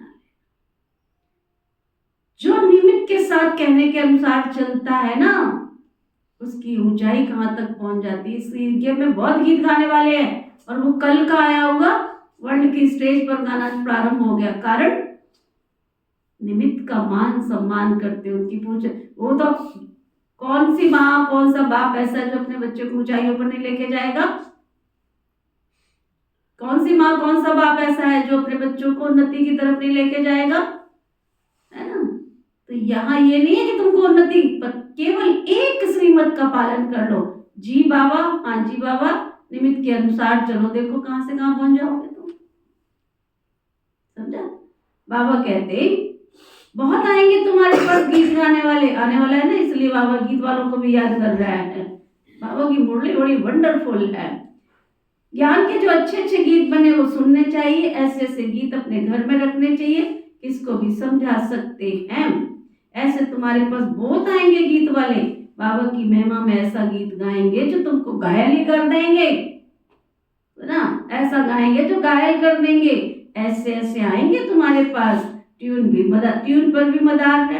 जो निमित्त के साथ कहने के अनुसार चलता है ना, उसकी ऊंचाई कहाँ तक पहुंच जाती है। इस गेम में बहुत गीत गाने वाले हैं, और वो कल का आया होगा वर्ल्ड की स्टेज पर गाना प्रारंभ हो गया। कारण निमित्त का मान सम्मान करते, उनकी पूछ। वो तो कौन सी माँ कौन सा बाप ऐसा है जो अपने बच्चे को ऊंचाइयों पर नहीं लेके जाएगा? कौन सी माँ कौन सा बाप ऐसा है जो अपने बच्चों को उन्नति की तरफ नहीं लेके जाएगा? है ना? तो यहाँ ये नहीं है कि तुमको उन्नति, पर केवल एक श्रीमत का पालन कर लो। जी बाबा, हाँ जी बाबा, निमित्त के अनुसार चलो, देखो कहाँ से कहाँ पहुंच जाओगे तुम। समझा? बाबा कहते बहुत आएंगे तुम्हारे पास गीत गाने वाले, आने वाला है ना, इसलिए बाबा गीत वालों को भी याद कर रहा है। बाबा की मुरली बड़ी वंडरफुल है। ज्ञान के जो अच्छे अच्छे गीत बने वो सुनने चाहिए, ऐसे ऐसे गीत अपने घर में रखने चाहिए, किसको भी समझा सकते हैं। ऐसे तुम्हारे पास बहुत आएंगे गीत वाले, बाबा की महिमा में ऐसा गीत गाएंगे जो तुमको घायल ही कर देंगे, तो ना ऐसा गाएंगे जो घायल कर देंगे। ऐसे ऐसे आएंगे तुम्हारे पास। ट्यून पर भी मदार है,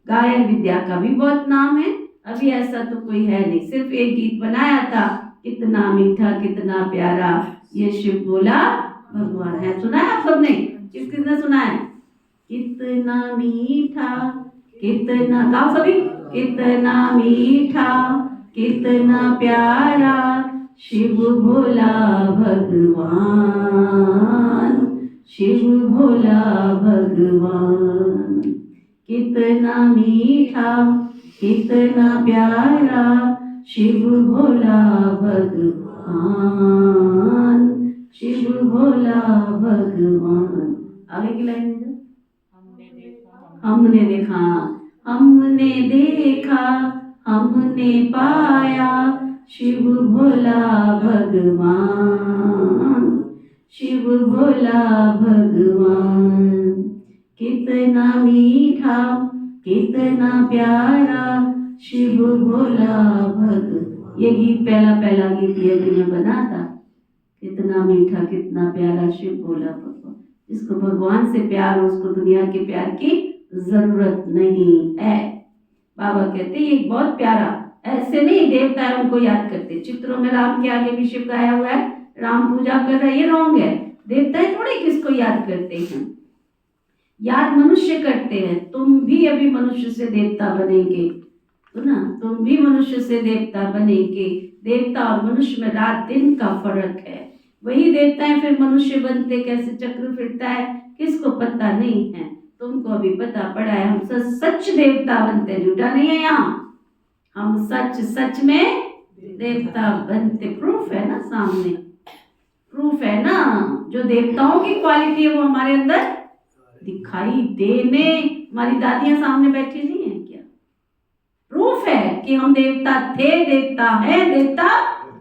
गायन विद्या का भी बहुत नाम है। अभी ऐसा तो कोई है नहीं, सिर्फ एक गीत बनाया था, कितना मीठा कितना प्यारा ये शिव भोला भगवान है। सुना है आप सबने? किसने सुना है? कितना मीठा कितना, गाओ सभी। कितना मीठा कितना प्यारा शिव भोला भगवान, शिव भोला भगवान। कितना मीठा कितना प्यारा शिव भोला भगवान, शिव भोला भगवान। आगे की लाइन में हमने देखा, हमने देखा हमने पाया शिव भोला भगवान, शिव भोला भगवान। कितना मीठा कितना प्यारा शिव भोला भगवान। ये गीत पहला गीत ये कि मैं बना था, कितना मीठा कितना प्यारा शिव भोला भगवान। जिसको भगवान से प्यार हो उसको दुनिया के प्यार की जरूरत नहीं है। बाबा कहते ये बहुत प्यारा, ऐसे नहीं देवता है उनको याद करते। चित्रों में राम के आगे भी शिव गाया हुआ है, राम पूजा कर रहे, ये रॉन्ग है। देवताएं थोड़े किसको याद करते हैं, याद मनुष्य करते हैं। तुम भी अभी मनुष्य से देवता बनेंगे, तो ना तुम भी मनुष्य से देवता बनेंगे। देवता और मनुष्य में रात दिन का फर्क है। वही देवताएं फिर मनुष्य बनते, कैसे चक्र फिरता है किसको पता नहीं है, तुमको अभी पता पड़ा है। हम सच देवता बनते, झूठा नहीं है यहाँ, हम सच में देवता बनते। प्रूफ है ना सामने, प्रूफ है ना। जो देवताओं की क्वालिटी है वो हमारे अंदर दिखाई देने, हमारी दादियां सामने बैठी नहीं है क्या? प्रूफ है कि हम देवता थे, देवता है, देवता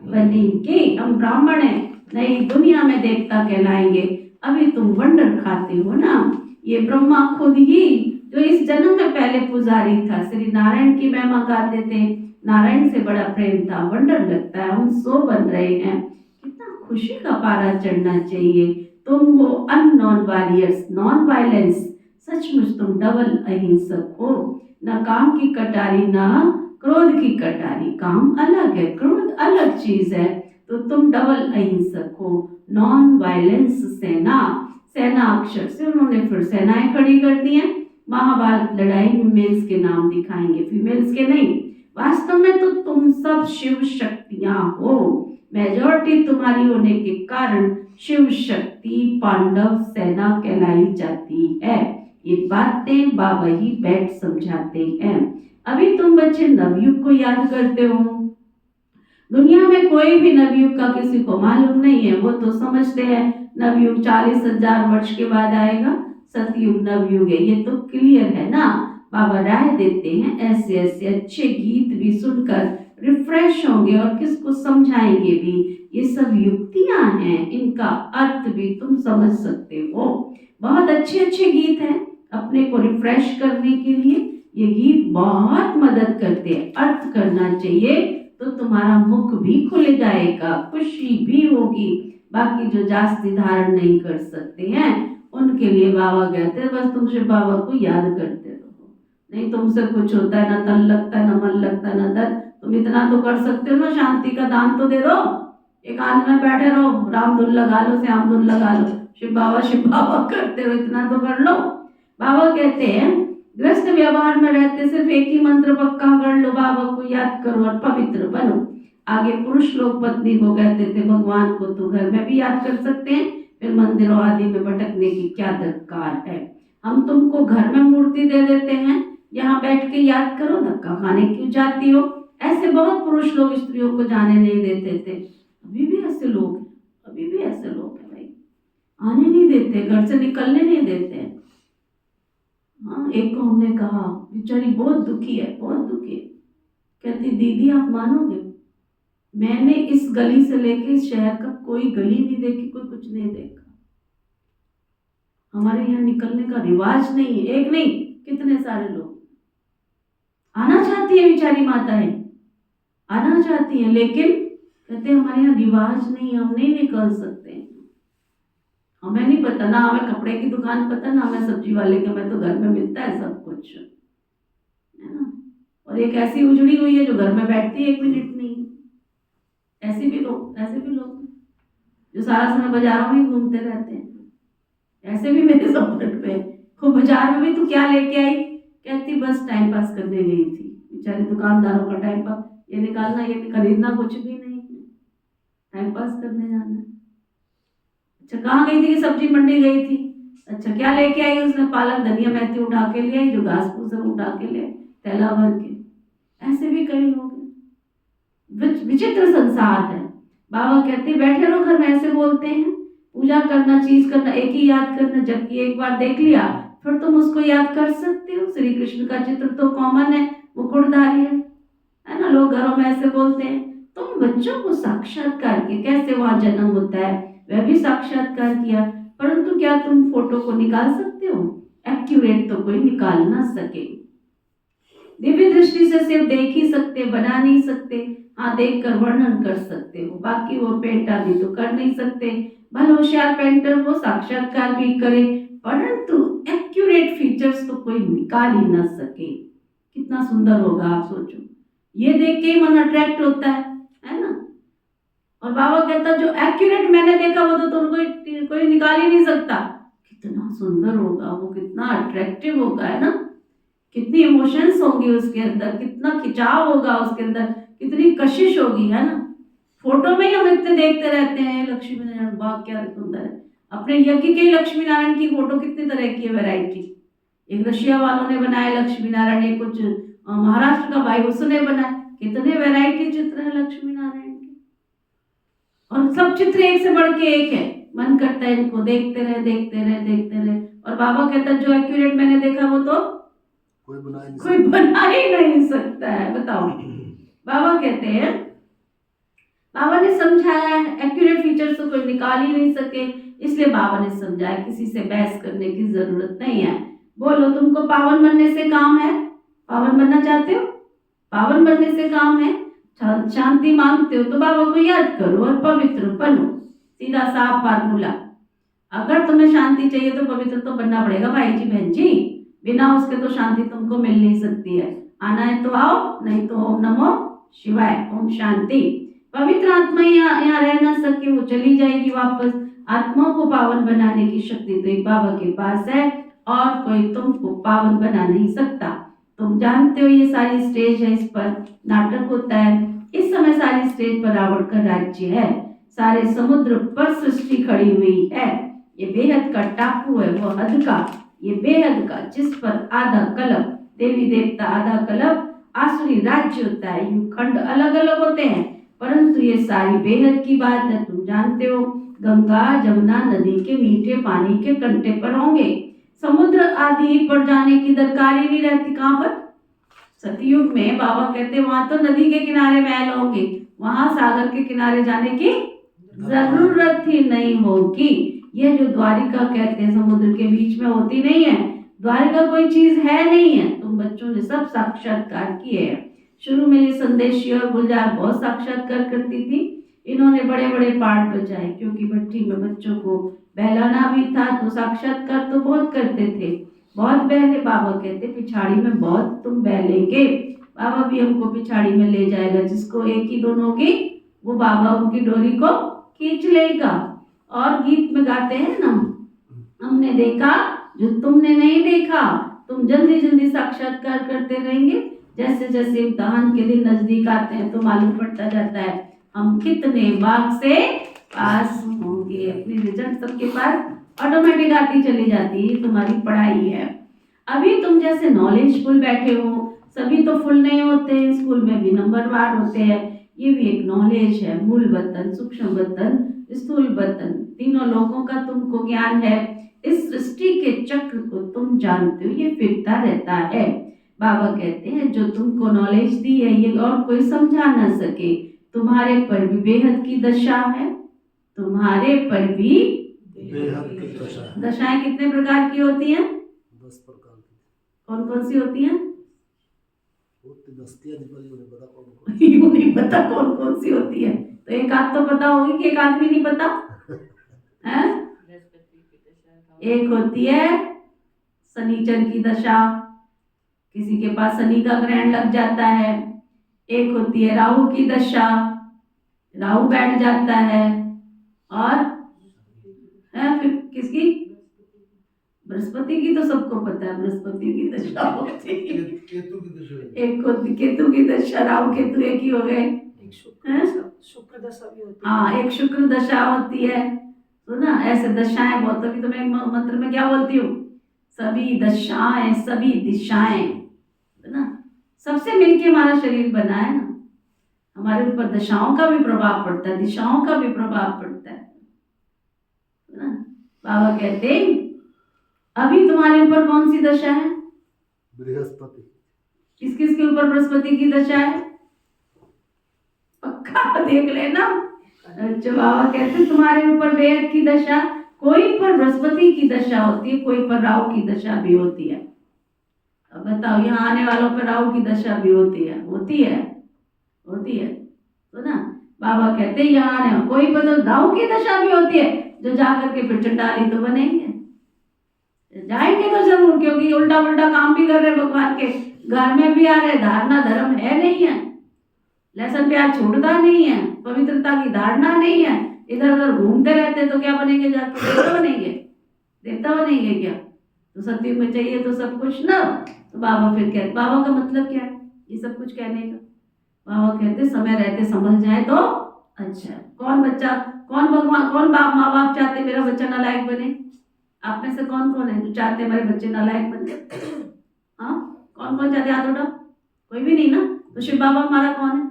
बनेंगे। हम ब्राह्मण हैं, नई दुनिया में देवता कहलाएंगे। अभी तुम वंडर खाते हो ना। ये ब्रह्मा खुद ही जो इस जन्म में पहले पुजारी था, श्री नारायण की महिमा गाते थे, नारायण से बड़ा प्रेम था। वंडर लगता है हम सो बन रहे हैं। कितना खुशी का पारा चढ़ना चाहिए। तुम वो अननोन वॉरियर्स, नॉन वायलेंस, सचमुच तुम डबल अहिंसक हो। न काम की कटारी ना क्रोध की कटारी। काम अलग है, क्रोध अलग चीज है, तो तुम डबल अहिंसक हो। नॉन वायलेंस सेना, सेना अक्षर से उन्होंने फिर सेनाएं खड़ी कर दी हैं। महाभारत लड़ाई में मेल्स के नाम दिखाएंगे, फीमेल्स के नहीं। वास्तव में तो तुम सब शिव शक्तियां हो। मेजॉरिटी तुम्हारी होने के कारण शिव शक्ति पांडव सेना कहलाई जाती है। ये बातें बाबा ही बैठ समझाते हैं। अभी तुम बच्चे नवयुग को याद करते हो। दुनिया में कोई भी नवयुग का किसी को मालूम नहीं है। वो तो समझते हैं नवयुग 40,000 वर्ष के बाद आएगा, सतयुग नवयुग है। ये तो क्लियर है ना। बाबा राय देते हैं ऐसे ऐसे अच्छे गीत भी सुनकर रिफ्रेश होंगे और किसको समझाएंगे भी। ये सब युक्तियां हैं, इनका अर्थ भी तुम समझ सकते हो। बहुत अच्छे अच्छे गीत हैं अपने को रिफ्रेश करने के लिए। ये गीत बहुत मदद करते हैं। अर्थ करना चाहिए तो तुम्हारा मुख भी खुल जाएगा, खुशी भी होगी। बाकी जो जास्ती धारण नहीं कर सकते हैं उनके लिए बाबा कहते हैं बस तुमसे बाबा को याद करते रहो, नहीं तुमसे कुछ होता है ना, तन लगता है ना, मन लगता है ना दर्द। तुम इतना तो कर सकते हो ना, शांति का दान तो दे दो। एकांत में बैठे रहो, राम धुन लगा लो, श्याम धुन लगा लो, शिव बाबा करते रहो, इतना तो कर लो। बाबा कहते हैं ग्रस्त व्यवहार में रहते सिर्फ एक ही मंत्र पक्का कर लो, बाबा को याद करो और पवित्र बनो। आगे पुरुष लोग पत्नी को कहते थे भगवान को तो घर में भी याद कर सकते हैं, फिर मंदिरों आदि में भटकने की क्या दरकार है। हम तुमको घर में मूर्ति दे देते हैं, यहाँ बैठ के याद करो, धक्का खाने क्यों जाती हो। ऐसे बहुत पुरुष लोग स्त्रियों को जाने नहीं देते थे। अभी भी ऐसे लोग हैं, अभी भी ऐसे लोग हैं भाई, आने नहीं देते, घर से निकलने नहीं देते। हाँ, एक को हमने कहा बेचारी बहुत दुखी है, बहुत दुखी है। कहती दीदी आप मानोगे मैंने इस गली से लेके इस शहर का कोई गली नहीं देखी, कोई कुछ नहीं देखा। हमारे यहाँ निकलने का रिवाज नहीं है, एक नहीं कितने सारे लोग आना चाहती है, बेचारी माताएं आना चाहती हैं, लेकिन कहते हमारे यहाँ रिवाज नहीं, हम नहीं निकल सकते। हमें नहीं पता ना, हमें कपड़े की दुकान पता ना, हमें सब्जी वाले के, हमें तो घर में मिलता है सब कुछ, है ना। और एक ऐसी उजड़ी हुई है जो घर में बैठती है 1 मिनट नहीं। ऐसे भी लोग जो सारा समय बाजारों में घूमते रहते हैं, ऐसे भी मेरे संपर्क पे। खूब बाजार में भी तू क्या लेके आई, कहती बस टाइम पास करने गई थी। बेचारे दुकानदारों का टाइम पास, ये निकालना ये खरीदना कुछ भी नहीं है, टाइम पास करने जाना। अच्छा कहाँ गई थी कि सब्जी मंडी गई थी। अच्छा क्या लेके आई उसने, पालक धनिया मेथी उठा के ले आई, जो घास फूस सब उठा के ले, थैला भर के। ऐसे भी कई लोग हैं, विचित्र संसार है। बाबा कहते बैठे रहो घर में, ऐसे बोलते हैं पूजा करना, चीज करना, एक ही याद करना। जबकि एक बार देख लिया फिर तुम उसको याद कर सकते हो। श्री कृष्ण का चित्र तो कॉमन है, मुकुटधारी है ना। लोग घरों में ऐसे बोलते हैं। तुम बच्चों को साक्षात्कार के कैसे वहां जन्म होता है वह भी साक्षात्कार किया, परंतु क्या तुम फोटो को निकाल सकते हो? एक्यूरेट तो कोई निकाल ना सके। दिव्य दृष्टि से सिर्फ देख ही सकते, बना नहीं सकते। हाँ देखकर वर्णन कर सकते हो, बाकी वो पेंटा भी तो कर नहीं सकते। भले होशियार पेंटर वो साक्षात्कार भी करे, परंतु एक्यूरेट फीचर्स तो कोई निकाल ही ना सके। कितना सुंदर होगा आप सोचो, ये देख के ही मन अट्रैक्ट होता है ना। और बाबा कहता जो एक्यूरेट मैंने देखा वो तो तुमको कोई निकाल ही नहीं सकता। कितना सुंदर होगा वो, कितना अट्रैक्टिव होगा, है ना। कितनी इमोशंस होंगी उसके अंदर, कितना खिंचाव होगा उसके अंदर, कितनी कशिश होगी, है ना। फोटो में ही हम इतने देखते रहते हैं लक्ष्मी नारायण, वाह क्या सुंदर है। अपने यज्ञ के लक्ष्मी नारायण की फोटो कितनी तरह की है, वैरायटी। एक रशिया वालों ने बनाया लक्ष्मी नारायण, एक कुछ महाराष्ट्र का भाई उसने बनाया, कितने वैरायटी चित्र है लक्ष्मी नारायण के। और सब चित्र एक से बढ़ के एक है, मन करता है इनको देखते रहे देखते रहे देखते रहे। और बाबा कहता जो एक्यूरेट मैंने देखा वो तो कोई बना ही नहीं सकता है, बताओ। बाबा कहते हैं, बाबा ने समझाया एक्यूरेट फीचर्स तो कोई निकाल ही नहीं सके, इसलिए बाबा ने समझाया किसी से बहस करने की जरूरत नहीं है। बोलो तुमको पावन बनने से काम है? पावन बनना चाहते हो? पावन बनने से काम है। शांति मांगते हो तो बाबा को याद करो और पवित्र बनो। सीधा साफ फार्मूला। अगर तुम्हें शांति चाहिए तो पवित्र तो बनना पड़ेगा भाई जी बहन जी, बिना उसके तो शांति तुमको मिल नहीं सकती है। आना है तो आओ, नहीं तो ओम नमो शिवाय, ओम शांति। पवित्र आत्मा यहाँ रह ना सके, वो चली जाएगी वापस। आत्माओं को पावन बनाने की शक्ति तो एक बाबा के पास है, और कोई तुमको पावन बना नहीं सकता। तुम जानते हो ये सारी स्टेज है, इस पर नाटक होता है। इस समय सारी स्टेज पर रावण का राज्य है, सारे समुद्र पर सृष्टि खड़ी हुई है। ये बेहद का टापू है वो हद का, ये बेहद का, जिस पर आधा कल्प देवी देवता, आधा कल्प आसुरी राज्य होता है। यू खंड अलग अलग होते हैं, परंतु ये सारी बेहद की बात है। तुम जानते हो गंगा जमुना नदी के मीठे पानी के कंटे पर होंगे, समुद्र आदि पर जाने की दरकार ही नहीं रहती। कहाँ पर? सतयुग में बाबा कहते वहां तो नदी के किनारे महल होंगे, वहां सागर के किनारे जाने की जरूरत ही नहीं होगी। ये जो द्वारिका कहते हैं समुद्र के बीच में होती नहीं है, द्वारिका कोई चीज है नहीं है। तुम बच्चों ने सब साक्षात्कार किए हैं। शुरू में ये संदेशी और गुलजार बहुत साक्षात्कार करती थी। इन्होंने बड़े बड़े पाठ बजाए, क्योंकि भट्टी में बच्चों को बहलाना भी था, तो साक्षात्कार तो बहुत करते थे। बहुत बहले, बाबा कहते पिछाड़ी में बहुत तुम बहलेंगे। बाबा भी हमको पिछाड़ी में ले जाएगा, जिसको एक ही दोनों की, वो बाबा उनकी डोरी को खींच लेगा। और गीत में गाते हैं ना, हमने देखा जो तुमने नहीं देखा। तुम जल्दी जल्दी साक्षात्कार करते रहेंगे। जैसे जैसे इम्तिहान के दिन नजदीक आते हैं तो मालूम पड़ता जाता है हम कितने मार्क्स से पास होंगे। अपनी रिजल्ट सबके पास ऑटोमेटिक आती चली जाती है, तुम्हारी पढ़ाई है। अभी तुम जैसे नॉलेजफुल बैठे हो, सभी तो फुल नहीं होते हैं, स्कूल में भी नंबरवार होते हैं। ये भी एक नॉलेज है। मूल वतन, सूक्ष्म वतन, स्थूल वतन, तीनों लोगों का तुमको ज्ञान है। इस सृष्टि के चक्र को तुम जानते हो, ये फिरता रहता है। बाबा कहते हैं जो तुमको नॉलेज दी है ये और कोई समझा न सके। तुम्हारे पर भी बेहद की दशा है, तुम्हारे पर भी बेहद की दशा है। दशाएं कितने प्रकार की होती हैं? 10 प्रकार की कौन कौन सी होती हैं? होती 10 की अधिपति उन्हें पता कौन यूं नहीं पता कौन कौन सी होती है, तो एक आध तो पता होगी कि एक आदमी नहीं पता है? एक होती है शनिचर की दशा, किसी के पास शनि का ग्रहण लग जाता है। एक होती है राहु की दशा, राहु बैठ जाता है। और फिर किसकी? बृहस्पति की तो सबको पता है, बृहस्पति की दशा होती है। केतु की दशा है। एक होती केतु की दशा, राहु केतु एक ही हो गए। एक शुक्र दशा भी होती है। हाँ, एक शुक्र दशा होती है। तो ना ऐसे दशाएं बहुत, तभी तो मैं मंत्र में क्या बोलती हूँ, सभी दशाएं सभी दिशाएं, है ना। सबसे मिलके हमारा शरीर बना है ना। हमारे ऊपर दशाओं का भी प्रभाव पड़ता है, दिशाओं का भी प्रभाव पड़ता है ना। बाबा कहते हैं अभी तुम्हारे ऊपर कौन सी दशा है? बृहस्पति। किस किस के ऊपर बृहस्पति की दशा है? पक्का देख लेना। अच्छा, बाबा कहते तुम्हारे ऊपर बेहद की दशा, कोई पर बृहस्पति की दशा होती है, कोई पर राहु की दशा भी होती है। अब बताओ, यहाँ आने वालों पर राहु की दशा भी होती है? होती है, होती है। तो ना बाबा कहते हैं यहाँ आने कोई पर तो राहु की दशा भी होती है, जो जाकर के फिर चंडाली तो बनेंगे, जाएंगे तो जरूर, क्योंकि उल्टा उल्टा काम भी कर रहे भगवान के घर में भी आ रहे। धारणा धर्म है नहीं है, लहसुन प्याज छोड़ता नहीं है, पवित्रता की धारणा नहीं है, इधर उधर घूमते रहते, तो क्या बनेंगे? जाकर देवता बनेंगे? देवता बनेंगे क्या? तो सत्युग में चाहिए तो सब कुछ ना। तो बाबा फिर कहते, बाबा का मतलब क्या है ये सब कुछ कहने का? बाबा कहते समय रहते समझ जाए तो अच्छा। कौन बच्चा, कौन भगवान, कौन बाप माँ बाप चाहते मेरा बच्चा नालायक बने? आप में से कौन कौन है जो चाहते हमारे बच्चे नालायक बन जाए? हाँ, कौन कौन चाहते? हाथ उठाओ। कोई भी नहीं ना। तो शिव बाबा हमारा कौन है?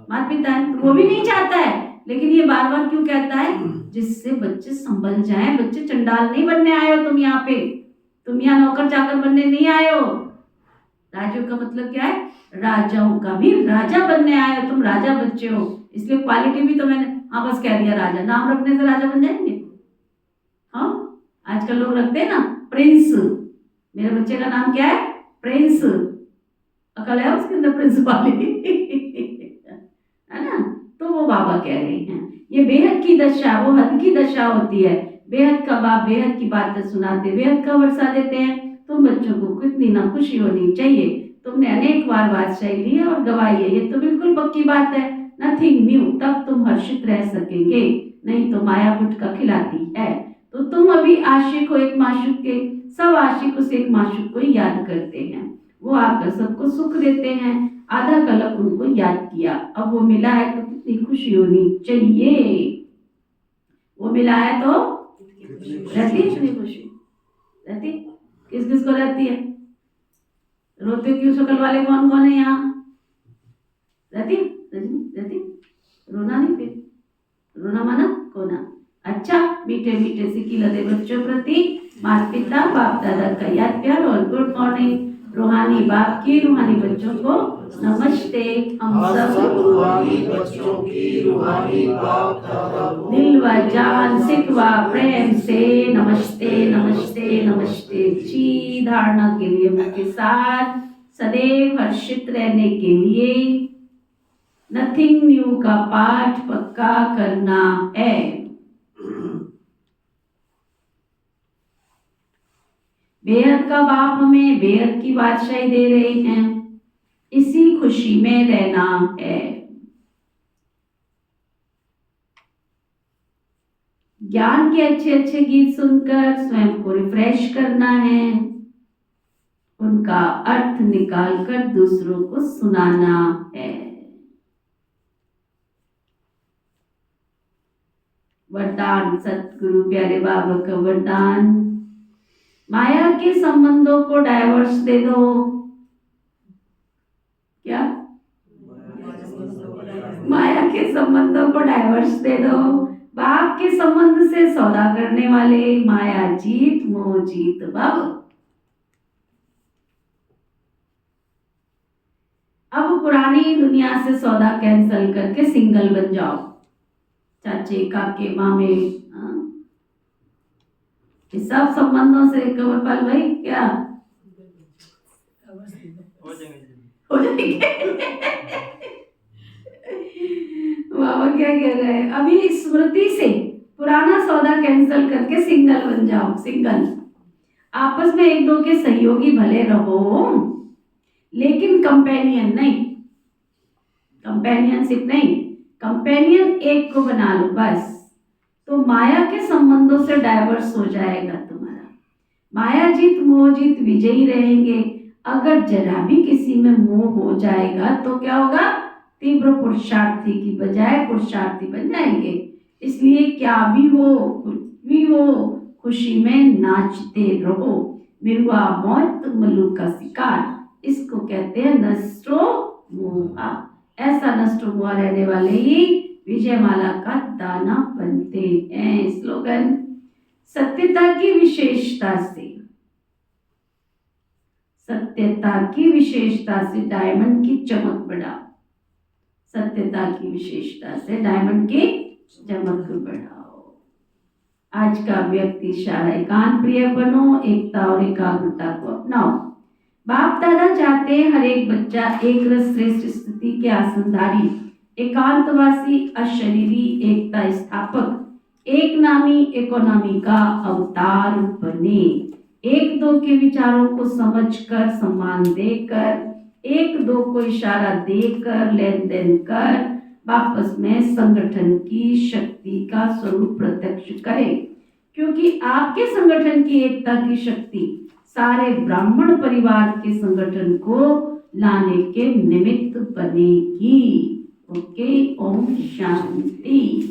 माता पिता है। तो वो भी नहीं चाहता है, लेकिन ये बार बार क्यों कहता है? जिससे बच्चे संभल जाएं। बच्चे चंडाल नहीं बनने आए हो तुम यहाँ पे, तुम यहाँ नौकर चाकर बनने नहीं आए हो। राजों का मतलब क्या है? राजाओं का भी राजा बनने आए हो, तुम राजा बच्चे हो। इसलिए क्वालिटी भी तो मैंने हाँ बस कह दिया, राजा नाम रखने से राजा बन जाएंगे? हाँ, आजकल लोग रखते हैं ना प्रिंस। मेरे बच्चे का नाम क्या है? प्रिंस। अकल है उसके अंदर प्रिंस वाली है ना। तो वो बाबा कह रहे हैं ये बेहद की दशा, वो हद की दशा होती है। बेहद का बाप बेहद की बातें सुनाते, बेहद का वर्षा देते हैं। तुम बच्चों को कितनी ना खुशी होनी चाहिए। तुमने अनेक बार बादशाही ली है और गवाई है, ये तो बिल्कुल पक्की बात है। नथिंग न्यू, तब तुम हर्षित रह सकेंगे, नहीं तो माया गुटका खिलाती है। तो तुम अभी आशिक हो एक माशूक के, सब आशिक उस एक माशूक को याद करते हैं। वो आकर सबको सुख देते हैं। आधा कल्प उनको याद किया, अब वो मिला है तो कितनी खुशी होनी चाहिए। वो मिला है तो रहती इतनी खुशी, रहती? किस किस को रहती है? रोते क्यों शक्ल वाले कौन कौन है यहाँ? रहती रहती? रोना नहीं, फिर रोना माना कोना। अच्छा, मीठे मीठे सिक्की लदे बच्चों प्रति माता पिता बाप दादा का याद प्यार और गुड मॉर्निंग। रूहानी बाप की रूहानी बच्चों को नमस्ते। हम सब रूहानी बच्चों की रूहानी बाप दादा को दिल व जान सिकवा प्रेम से नमस्ते नमस्ते नमस्ते जी। धारणा के लिए मुख्य साथ सदैव हर्षित रहने के लिए नथिंग न्यू का पाठ पक्का करना है। बेहद का बाप हमें बेहद की बादशाही दे रहे हैं, इसी खुशी में रहना है। ज्ञान के अच्छे अच्छे गीत सुनकर स्वयं को रिफ्रेश करना है, उनका अर्थ निकालकर दूसरों को सुनाना है। वरदान सतगुरु प्यारे बाबा का वरदान, माया के संबंधों को डाइवर्स दे दो। क्या? माया के संबंधों को डाइवर्स दे दो। बाप के संबंध से सौदा करने वाले माया जीत मोह जीत भव। अब पुरानी दुनिया से सौदा कैंसिल करके सिंगल बन जाओ। चाचे काके मामे, इस सब संबंधों से कंवरपाल भाई क्या हो जाएंगे? बाबा क्या कह रहे हैं? अभी स्मृति से पुराना सौदा कैंसिल करके सिंगल बन जाओ। सिंगल आपस में एक दो के सहयोगी भले रहो, लेकिन कंपेनियन नहीं, कंपेनियनशिप नहीं, कंपेनियन एक को बना लो बस। तो माया के संबंधों से डाइवर्स हो जाएगा तुम्हारा। माया जीत मोह जीत विजयी रहेंगे। अगर जरा भी किसी में मोह हो जाएगा तो क्या होगा? तीव्र पुरुषार्थी की बजाय पुरुषार्थी बन जाएंगे। इसलिए क्या भी हो कुछ भी हो, खुशी में नाचते रहो। मिरुआ मौत मल्लू का शिकार, इसको कहते हैं नष्टो मोहा। ऐसा नष्टो मोहा रहने वाले ही विजयमाला का दाना बनते हैं। स्लोगन, सत्यता की विशेषता से, सत्यता की विशेषता से डायमंड की चमक बढ़ाओ। सत्यता की विशेषता से डायमंड की चमक बढ़ाओ। आज का व्यक्ति इशारा एकांत प्रिय बनो, एकता और एकाग्रता को अपनाओ। बाप दादा चाहते हैं हर एक बच्चा एक रस श्रेष्ठ स्थिति के आसनधारी, एकांतवासी, अशरीरी, एकता स्थापक, एक नामी इकोनॉमी का अवतार बने। एक दो के विचारों को समझकर सम्मान देकर, एक दो को इशारा देकर लेन देन कर वापस में संगठन की शक्ति का स्वरूप प्रत्यक्ष करें। क्योंकि आपके संगठन की एकता की शक्ति सारे ब्राह्मण परिवार के संगठन को लाने के निमित्त बनेगी। ओके, ओम शांति।